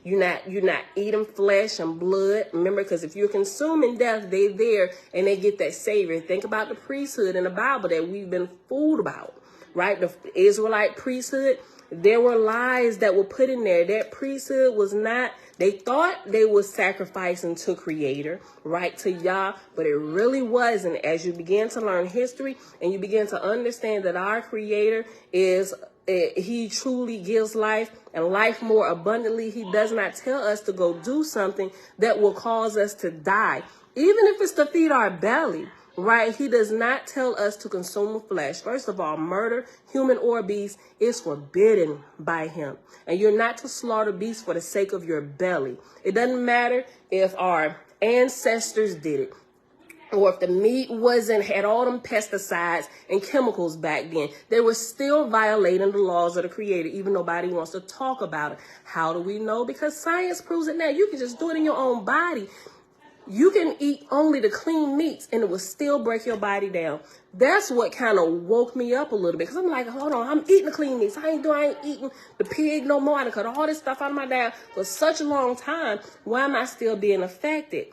You're not eating flesh and blood. Remember, because if you're consuming death, they're there and they get that savior. Think about the priesthood in the Bible that we've been fooled about, right? The Israelite priesthood, there were lies that were put in there. That priesthood was not They thought they were sacrificing to Creator, right, to Yah, but it really wasn't. As you begin to learn history and you begin to understand that our Creator is, he truly gives life and life more abundantly. He does not tell us to go do something that will cause us to die, even if it's to feed our belly. Right? He does not tell us to consume flesh. First of all, murder, human or beast, is forbidden by him. And you're not to slaughter beasts for the sake of your belly. It doesn't matter if our ancestors did it, or if the meat had all them pesticides and chemicals back then. They were still violating the laws of the Creator, even though nobody wants to talk about it. How do we know? Because science proves it now. You can just do it in your own body. You can eat only the clean meats and it will still break your body down. That's what kind of woke me up a little bit. Because I'm like, hold on, I'm eating the clean meats. I ain't eating the pig no more. I done cut all this stuff out of my diet for such a long time. Why am I still being affected?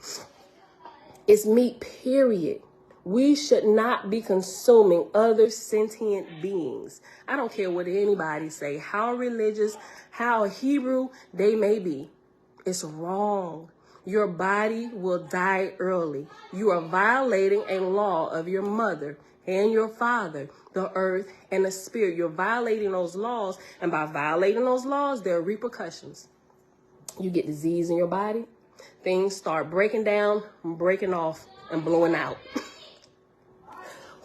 It's meat, period. We should not be consuming other sentient beings. I don't care what anybody say, how religious, how Hebrew they may be. It's wrong. Your body will die early. You are violating a law of your mother and your father, the earth and the spirit. You're violating those laws. And by violating those laws, there are repercussions. You get disease in your body. Things start breaking down, breaking off, and blowing out.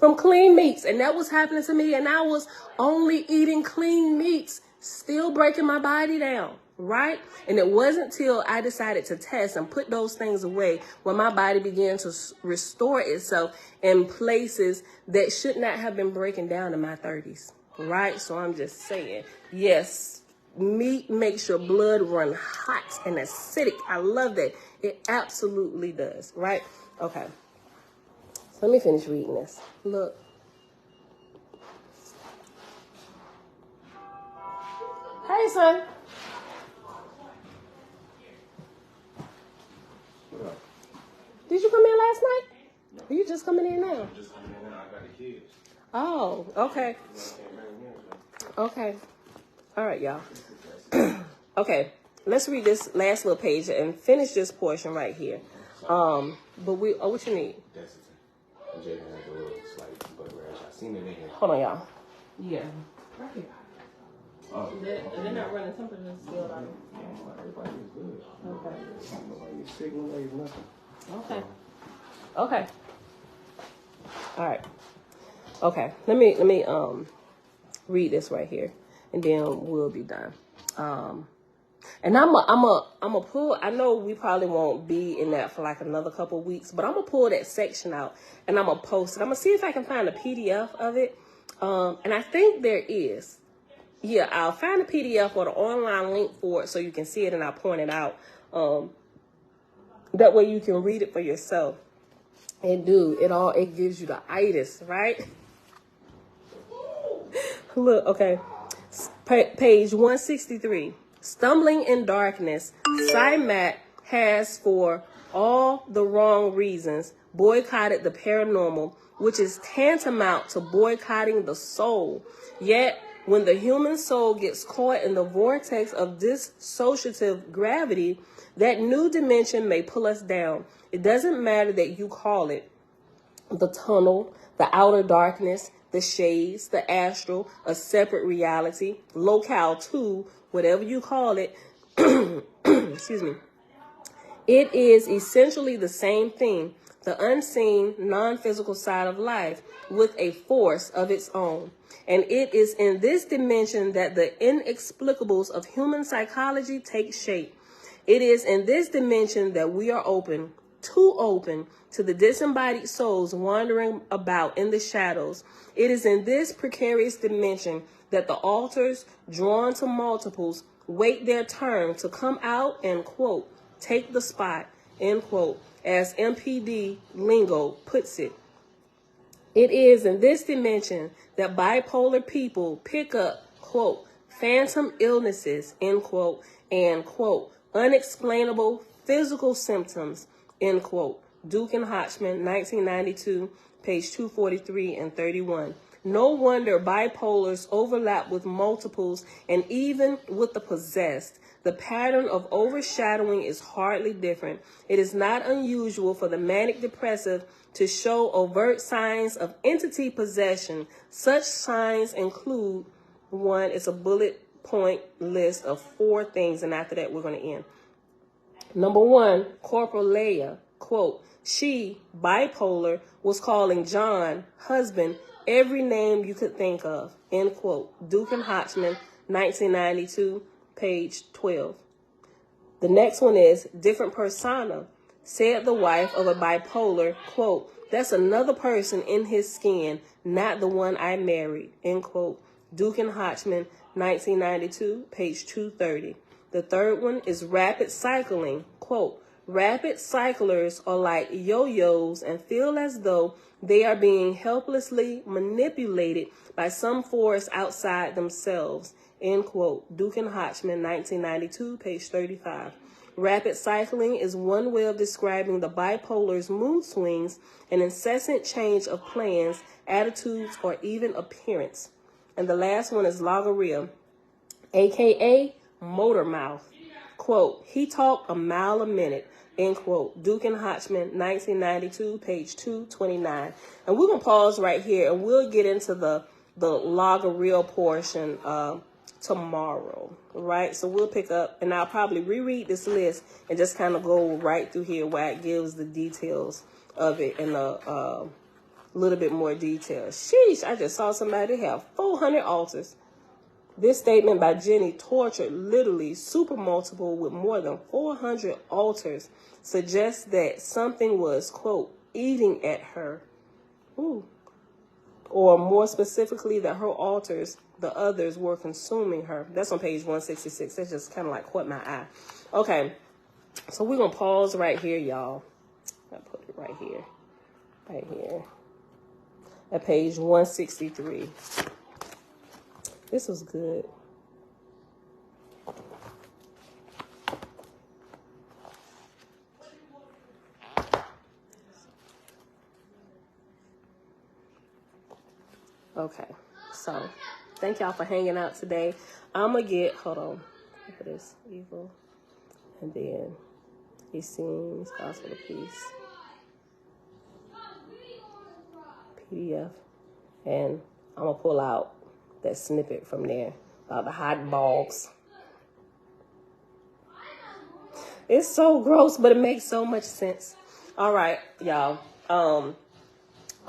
From clean meats. And that was happening to me. And I was only eating clean meats, still breaking my body down. Right? And it wasn't till I decided to test and put those things away when my body began to restore itself in places that should not have been breaking down in my 30s. Right? So I'm just saying, yes, meat makes your blood run hot and acidic. I love that. It absolutely does. Right? Okay. So let me finish reading this. Look. Hey, son. Did you come in last night? Or you just coming in now? Just coming in now. I got the kids. Oh, okay. Okay. All right, y'all. Okay, let's read this last little page and finish this portion right here. But what you need? Desitin. Jaden had a little slight butt rash. I seen it in here. Hold on, y'all. Yeah. Right here. Oh. They're not running temperature still, are they? Everybody is good. Okay. Nobody's sick, nobody's nothing. Okay. Okay. All right. Okay. Let me read this right here, and then we'll be done. And I'm a pull. I know we probably won't be in that for like another couple weeks, but I'm gonna pull that section out and I'm gonna post it. I'm gonna see if I can find a PDF of it. And I think there is. Yeah, I'll find a PDF or the online link for it so you can see it, and I'll point it out. That way you can read it for yourself. And dude, it gives you the itis, right? Look, okay. Page 163. Stumbling in darkness. Simat has, for all the wrong reasons, boycotted the paranormal, which is tantamount to boycotting the soul. Yet, when the human soul gets caught in the vortex of dissociative gravity, that new dimension may pull us down. It doesn't matter that you call it the tunnel, the outer darkness, the shades, the astral, a separate reality, locale 2, whatever you call it. Excuse me. It is essentially the same thing, the unseen, non-physical side of life with a force of its own. And it is in this dimension that the inexplicables of human psychology take shape. It is in this dimension that we are open to the disembodied souls wandering about in the shadows. It is in this precarious dimension that the altars, drawn to multiples, wait their turn to come out and, quote, take the spot, end quote, as MPD lingo puts it. It is in this dimension that bipolar people pick up, quote, phantom illnesses, end quote, and, quote, unexplainable physical symptoms, end quote. Duke and Hodgman, 1992, page 243 and 31. No wonder bipolars overlap with multiples and even with the possessed. The pattern of overshadowing is hardly different. It is not unusual for the manic depressive to show overt signs of entity possession. Such signs include, one, it's a bullet point list of 4 things, and after that we're going to end. Number 1, Corporal Leia, quote, she, bipolar, was calling John, husband, every name you could think of, end quote. Duke and Hodgman, 1992, page 12. The next one is different persona, said the wife of a bipolar, quote, that's another person in his skin, not the one I married, end quote. Duke and Hodgman, 1992, page 230. The third one is rapid cycling, quote, rapid cyclers are like yo-yos and feel as though they are being helplessly manipulated by some force outside themselves, end quote. Duke and Hodgman, 1992, page 35. Rapid cycling is one way of describing the bipolar's mood swings, an incessant change of plans, attitudes, or even appearance. And the last one is logorrhea, aka motor mouth. Quote, he talked a mile a minute, end quote. Duke and Hodgman, 1992, page 229. And we're going to pause right here and we'll get into the logorrhea portion tomorrow, right? So we'll pick up and I'll probably reread this list and just kind of go right through here where it gives the details of it in a little bit more detail. Sheesh, I just saw somebody have 400 altars. This statement by Jenny, tortured literally super multiple with more than 400 altars, suggests that something was, quote, eating at her. Ooh. Or more specifically, that her altars, the others, were consuming her. That's on page 166. That's just kind of like caught my eye. Okay, so we're going to pause right here, y'all. I put it right here. Right here. At page 163. This was good. Okay, so thank y'all for hanging out today. I'm going to get, hold on, look at this, evil, and then he seems, gospel of peace, PDF, and I'm going to pull out that snippet from there about the hot balls. It's so gross, but it makes so much sense. All right, y'all.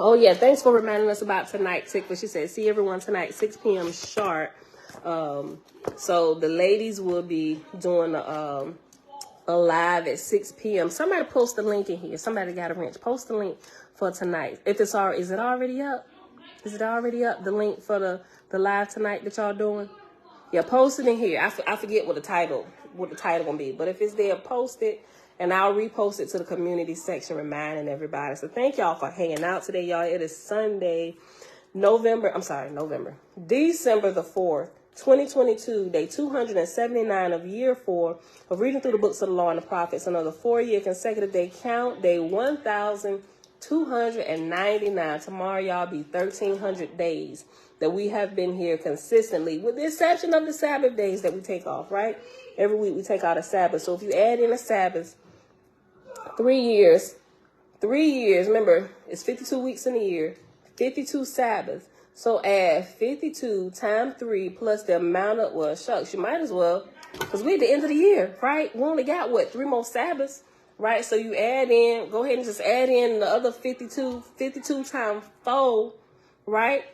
Oh, yeah, thanks for reminding us about tonight, Tickler. She said, see everyone tonight, 6 p.m. sharp. So the ladies will be doing a live at 6 p.m. Somebody post the link in here. Somebody got a wrench. Post the link for tonight. If it's already, is it already up? Is it already up, the link for the live tonight that y'all doing? Yeah, post it in here. I forget what the title gonna be. But if it's there, post it. And I'll repost it to the community section, reminding everybody. So thank y'all for hanging out today, y'all. It is Sunday, December the 4th, 2022, day 279 of year 4 of reading through the books of the law and the prophets. Another 4-year consecutive day count, day 1,299. Tomorrow, y'all, be 1,300 days that we have been here consistently, with the exception of the Sabbath days that we take off, right? Every week we take out a Sabbath. So if you add in a Sabbath, 3 years, remember, it's 52 weeks in a year, 52 Sabbaths. So add 52 times 3 plus the amount of, well, shucks, you might as well, because we're at the end of the year, right? We only got, 3 more Sabbaths, right? So you add in, go ahead and just add in the other 52 times 4, right?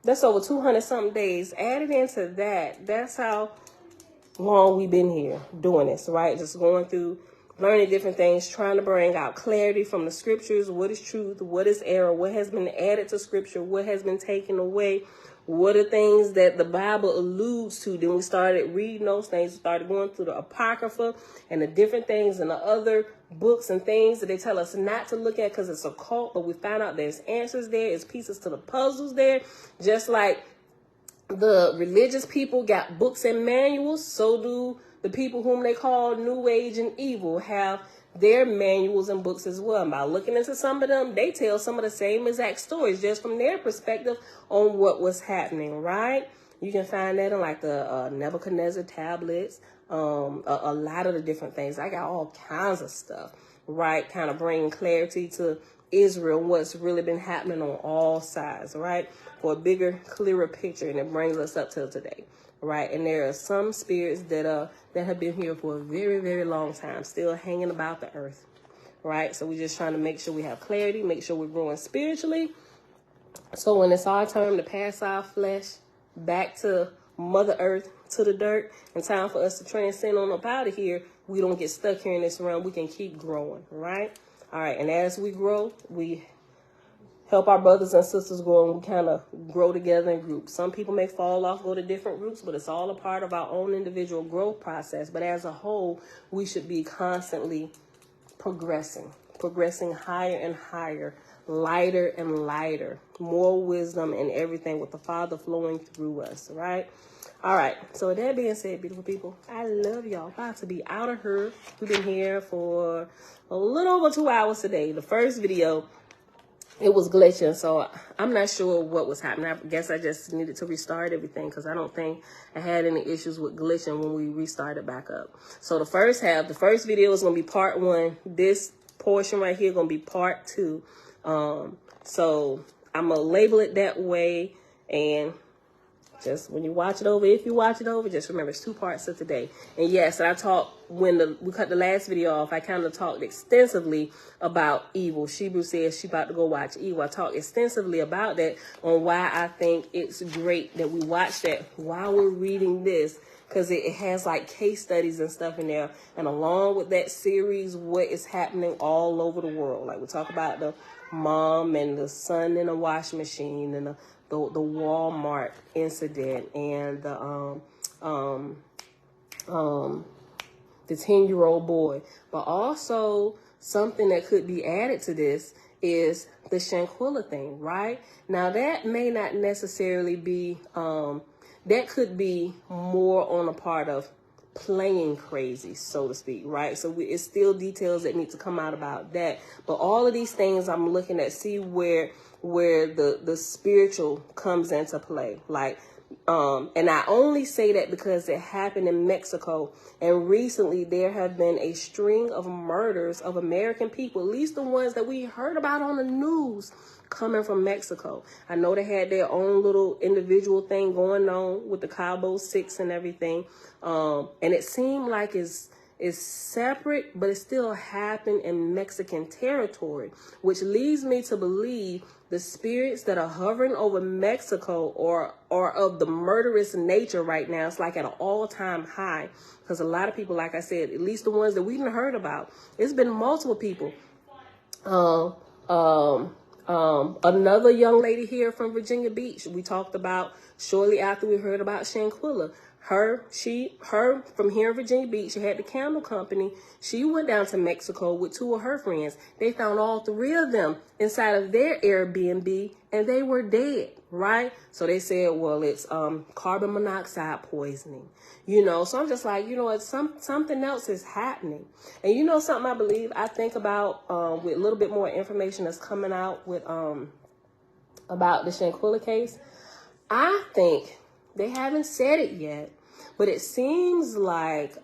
That's over 200-something days. Add it into that. That's how long we've been here doing this, right? Just going through, learning different things, trying to bring out clarity from the scriptures. What is truth? What is error? What has been added to scripture? What has been taken away? What are things that the Bible alludes to? Then we started reading those things. We started going through the Apocrypha and the different things and the other books and things that they tell us not to look at because it's occult. But we found out there's answers there. There's pieces to the puzzles there. Just like the religious people got books and manuals, so do the people whom they call New Age and evil have their manuals and books as well. And by looking into some of them, they tell some of the same exact stories just from their perspective on what was happening, right? You can find that in like the Nebuchadnezzar tablets, a lot of the different things. I got all kinds of stuff, right? Kind of bringing clarity to Israel, what's really been happening on all sides, right? For a bigger, clearer picture, and it brings us up till today, right? And there are some spirits that have been here for a very, very long time, still hanging about the earth, right? So we're just trying to make sure we have clarity, make sure we're growing spiritually. So when it's our time to pass our flesh back to Mother Earth, to the dirt, and time for us to transcend on up out of here, we don't get stuck here in this realm. We can keep growing, right? All right, and as we grow, we help our brothers and sisters grow, and we kind of grow together in groups. Some people may fall off, go to different groups, but it's all a part of our own individual growth process. But as a whole, we should be constantly progressing higher and higher, lighter and lighter, more wisdom and everything with the Father flowing through us, right? All right, so with that being said, beautiful people, I love y'all. About to be out of here. We've been here for a little over 2 hours today. The first video, it was glitching, so I'm not sure what was happening. I guess I just needed to restart everything because I don't think I had any issues with glitching when we restarted back up. So the first video is going to be part 1. This portion right here going to be part 2. So I'm going to label it that way, and just when you watch it over, if you watch it over, just remember it's 2 parts of today. And yes, I talked when we cut the last video off, I kind of talked extensively about evil. Shebrew says she about to go watch evil. I talked extensively about that, on why I think it's great that we watch that while we're reading this, because it has like case studies and stuff in there. And along with that series, what is happening all over the world. Like we talk about the mom and the son in a washing machine, and the Walmart incident, and the 10-year-old boy. But also something that could be added to this is the Shanquilla thing, right? Now that may not necessarily be, that could be more on a part of playing crazy, so to speak, right? So it's still details that need to come out about that. But all of these things I'm looking at, see where the spiritual comes into play. Like, and I only say that because it happened in Mexico, and recently there have been a string of murders of American people, at least the ones that we heard about on the news, coming from Mexico. I know they had their own little individual thing going on with the Cabo 6 and everything, and it seemed like it's separate, but it still happened in Mexican territory, which leads me to believe the spirits that are hovering over Mexico are of the murderous nature right now. It's like at an all-time high, because a lot of people, like I said, at least the ones that we didn't heard about, it's been multiple people. Another young lady here from Virginia Beach, we talked about shortly after we heard about Shanquilla. Her from here in Virginia Beach, she had the candle company. She went down to Mexico with 2 of her friends. They found all 3 of them inside of their Airbnb, and they were dead, right? So they said, well, it's carbon monoxide poisoning, So I'm just like, what, something else is happening. And something I think about with a little bit more information that's coming out with about the Shanquilla case. I think they haven't said it yet, but it seems like based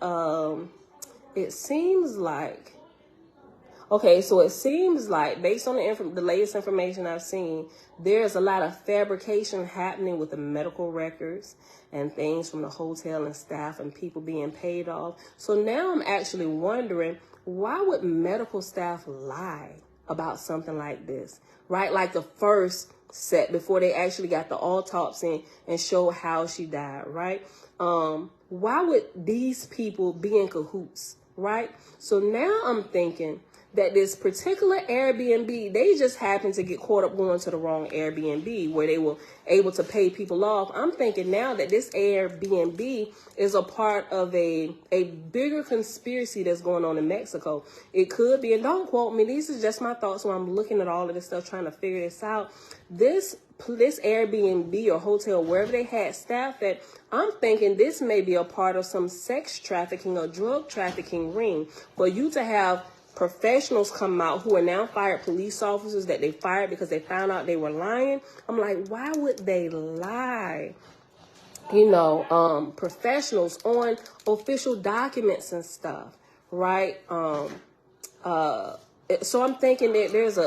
on the latest information I've seen, there's a lot of fabrication happening with the medical records and things from the hotel and staff and people being paid off. So now I'm actually wondering, why would medical staff lie about something like this, right? Like the first set before they actually got the autopsy and show how she died, right? Why would these people be in cahoots, right? So now I'm thinking that this particular Airbnb, they just happened to get caught up going to the wrong Airbnb where they were able to pay people off. I'm thinking now that this Airbnb is a part of a bigger conspiracy that's going on in Mexico. It could be, and don't quote me, these are just my thoughts when I'm looking at all of this stuff, trying to figure this out. This Airbnb or hotel, wherever they had staff at, I'm thinking this may be a part of some sex trafficking or drug trafficking ring for you to have professionals come out who are now fired police officers that they fired because they found out they were lying. I'm like, why would they lie? You know, professionals on official documents and stuff, right? So I'm thinking that there's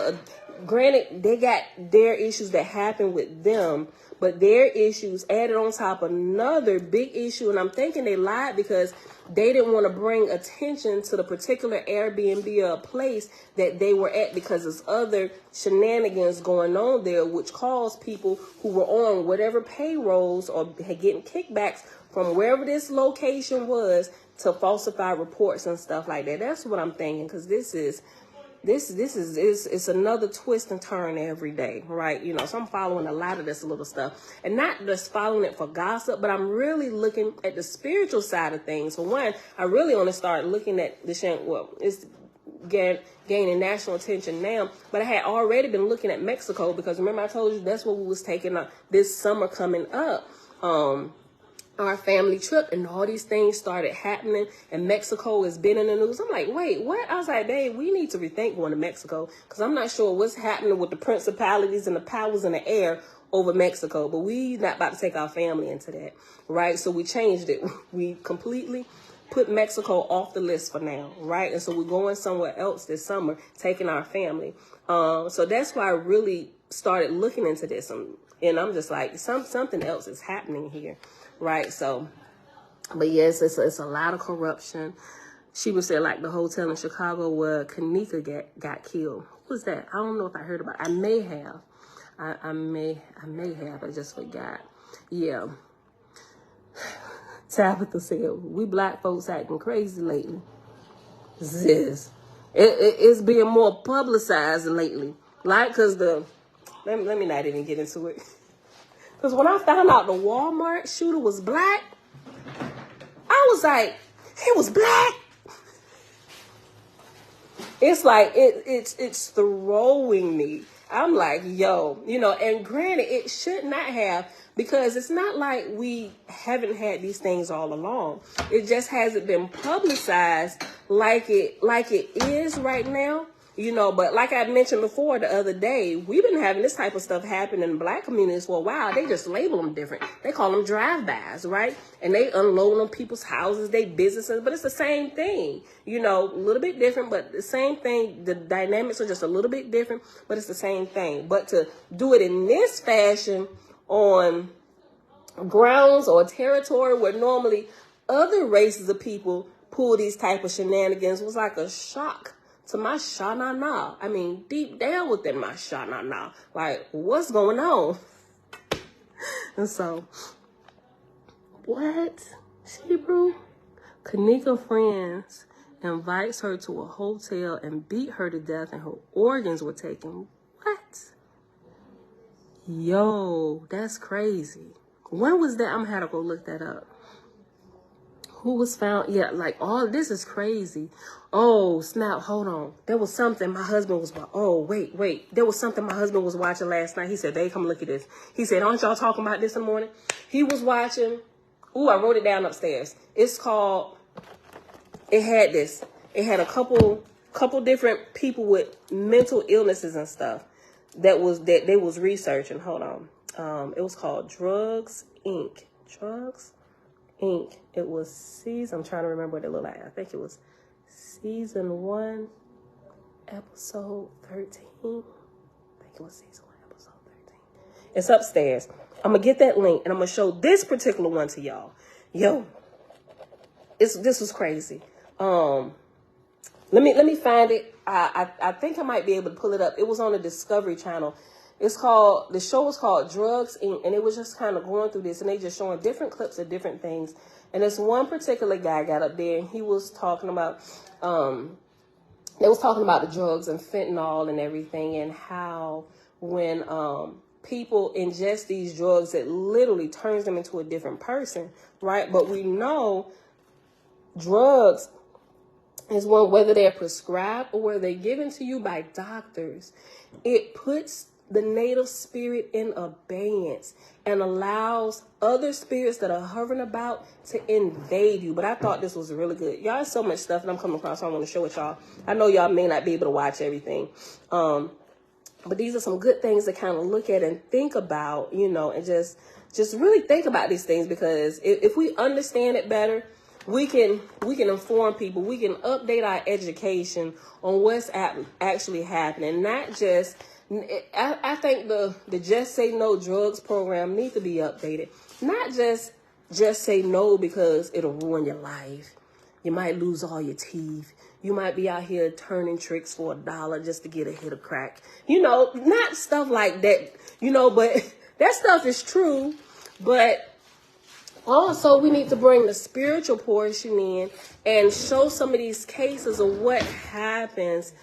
granted, they got their issues that happen with them, but their issues added on top of another big issue. And I'm thinking they lied because they didn't want to bring attention to the particular Airbnb or place that they were at, because there's other shenanigans going on there, which caused people who were on whatever payrolls or getting kickbacks from wherever this location was to falsify reports and stuff like that. That's what I'm thinking, because this is it's another twist and turn every day, right? You know, so I'm following a lot of this little stuff, and not just following it for gossip, but I'm really looking at the spiritual side of things. For one, I really want to start looking at the it's gaining national attention now, but I had already been looking at Mexico, because remember I told you that's what we was taking up this summer coming up. Our family trip, and all these things started happening, and Mexico has been in the news. I'm like, wait, what? I was like, babe, we need to rethink going to Mexico, because I'm not sure what's happening with the principalities and the powers in the air over Mexico, but we not about to take our family into that, right? So we changed it. We completely put Mexico off the list for now, right? And so we're going somewhere else this summer, taking our family. So that's why I really started looking into this, and I'm just like, something else is happening here. Right, so, but yes, it's a lot of corruption. She was there, like the hotel in Chicago where Kanika got killed. Who was that? I don't know if I heard about it. I may have. I may have. I just forgot. Yeah. Tabitha said, we black folks acting crazy lately. Sis. It's being more publicized lately. Like, because let me not even get into it. Because when I found out the Walmart shooter was black, I was like, he was black. It's like, it's throwing me. I'm like, yo, you know, and granted, it should not have, because it's not like we haven't had these things all along. It just hasn't been publicized like it is right now. You know, but like I mentioned before the other day, we've been having this type of stuff happen in black communities for a while. They just label them different. They call them drive-bys, right? And they unload on people's houses, their businesses, but it's the same thing. You know, a little bit different, but the same thing. The dynamics are just a little bit different, but it's the same thing. But to do it in this fashion on grounds or territory where normally other races of people pull these type of shenanigans was like a shock to my sha-na-na. I mean, deep down within my sha-na-na. Like, what's going on? And so, what? Hebrew? Kanika friends invites her to a hotel and beat her to death, and her organs were taken. What? Yo, that's crazy. When was that? I'm gonna have to go look that up. Who was found? Yeah, like, all this is crazy. Oh, snap. Hold on. There was something my husband was, wait. There was something my husband was watching last night. He said, "Babe, come look at this." He said, "Aren't y'all talking about this in the morning?" He was watching. Ooh, I wrote it down upstairs. It's called, it had a couple different people with mental illnesses and stuff that they was researching. Hold on. It was called Drugs, Inc. Drugs, Inc. It was I'm trying to remember what it looked like. I think it was season 1, episode 13. I think it was season 1, episode 13. It's upstairs. I'm gonna get that link and I'm gonna show this particular one to y'all. Yo, this was crazy. Let me find it. I think I might be able to pull it up. It was on the Discovery Channel. The show was called Drugs, Inc., and it was just kind of going through this, and they just showing different clips of different things. And this one particular guy got up there, and he was talking about, they was talking about the drugs and fentanyl and everything, and how when people ingest these drugs, it literally turns them into a different person, right? But we know drugs is one, whether they're prescribed or whether they're given to you by doctors, it puts the native spirit in abeyance and allows other spirits that are hovering about to invade you. But I thought this was really good. Y'all, there's so much stuff that I'm coming across, so I want to show it y'all. I know y'all may not be able to watch everything. But these are some good things to kind of look at and think about, you know, and just really think about these things, because if we understand it better, we can inform people. We can update our education on what's actually happening. Not just, I think the Just Say No Drugs program needs to be updated. Not just say no because it'll ruin your life. You might lose all your teeth. You might be out here turning tricks for $1 just to get a hit of crack. You know, not stuff like that, you know, but that stuff is true. But also we need to bring the spiritual portion in and show some of these cases of what happens,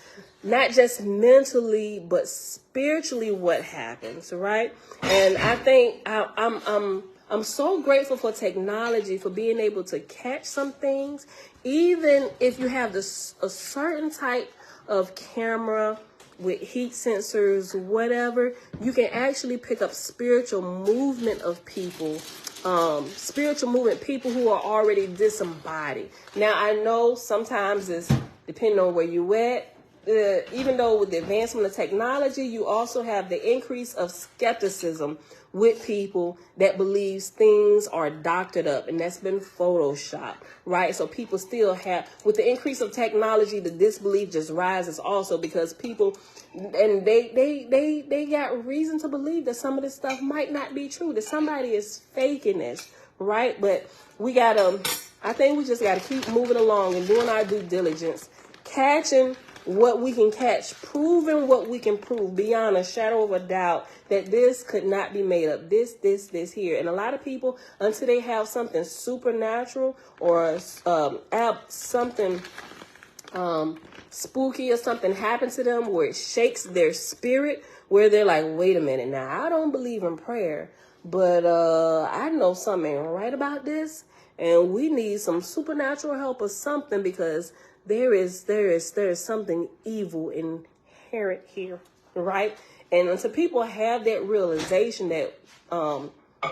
not just mentally, but spiritually what happens, right? And I think I'm so grateful for technology, for being able to catch some things. Even if you have a certain type of camera with heat sensors, whatever, you can actually pick up spiritual movement of people, people who are already disembodied. Now, I know sometimes it's depending on where you at. Even though with the advancement of technology, you also have the increase of skepticism with people that believes things are doctored up and that's been photoshopped, right? So people still have, with the increase of technology, the disbelief just rises also, because people, and they got reason to believe that some of this stuff might not be true, that somebody is faking this, right? But I think we just gotta keep moving along and doing our due diligence, catching what we can catch, proving what we can prove beyond a shadow of a doubt that this could not be made up. This here. And a lot of people, until they have something supernatural or something spooky or something happen to them where it shakes their spirit, where they're like, wait a minute, now I don't believe in prayer, but I know something ain't right about this, and we need some supernatural help or something, because there is something evil inherent here, right? And until people have that realization that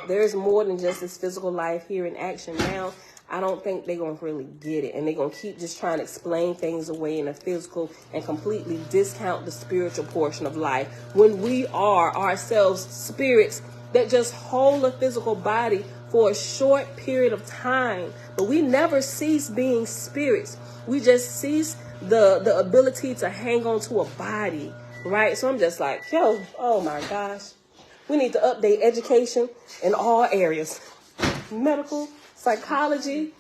there's more than just this physical life here in action now, I don't think they're going to really get it. And they're going to keep just trying to explain things away in the physical and completely discount the spiritual portion of life, when we are ourselves spirits that just hold a physical body for a short period of time. But we never cease being spirits. We just cease the ability to hang on to a body, right? So I'm just like, yo, oh my gosh. We need to update education in all areas. Medical, psychology,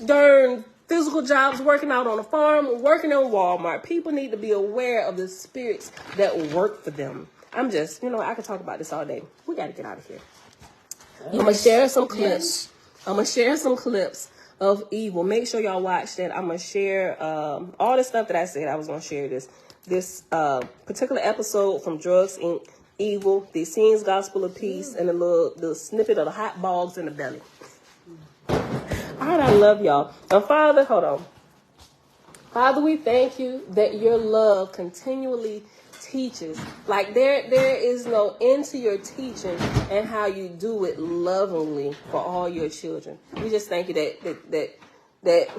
darn physical jobs, working out on a farm, working in Walmart. People need to be aware of the spirits that work for them. I'm just, I could talk about this all day. We got to get out of here. I'm going to share some clips. I'm going to share some clips of evil. Make sure y'all watch that. I'm going to share all the stuff that I said I was going to share this particular episode from Drugs Inc. Evil, the Scenes Gospel of Peace, and the snippet of the hot balls in the belly. All right, I love y'all. And Father, hold on. Father, we thank you that your love continually teaches. Like there is no end to your teaching and how you do it lovingly for all your children. We just thank you that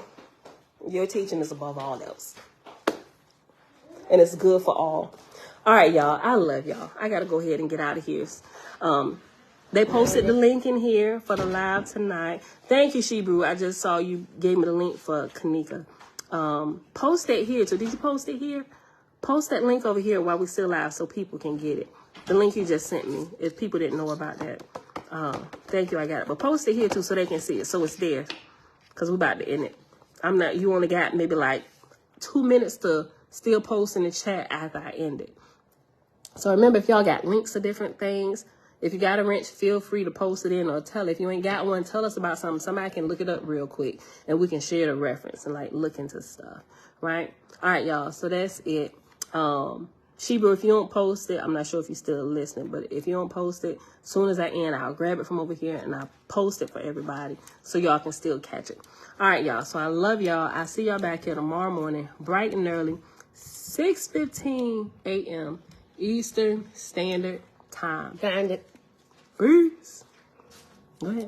your teaching is above all else. And it's good for all. All right, y'all. I love y'all. I got to go ahead and get out of here. They posted the link in here for the live tonight. Thank you, Shebrew. I just saw you gave me the link for Kanika. Post it here. So did you post it here? Post that link over here while we still live so people can get it. The link you just sent me, if people didn't know about that. Thank you, I got it. But post it here too so they can see it. So it's there. Because we're about to end it. You only got maybe like 2 minutes to still post in the chat after I end it. So remember, if y'all got links to different things, if you got a wrench, feel free to post it in or tell. If you ain't got one, tell us about something. Somebody can look it up real quick and we can share the reference and like look into stuff, right? All right, y'all. So that's it. Sheba, if you don't post it, I'm not sure if you're still listening, but if you don't post it, as soon as I end, I'll grab it from over here and I'll post it for everybody so y'all can still catch it. All right, y'all. So I love y'all. I'll see y'all back here tomorrow morning, bright and early, 6:15 a.m. Eastern Standard Time. Find it. Peace. Go ahead.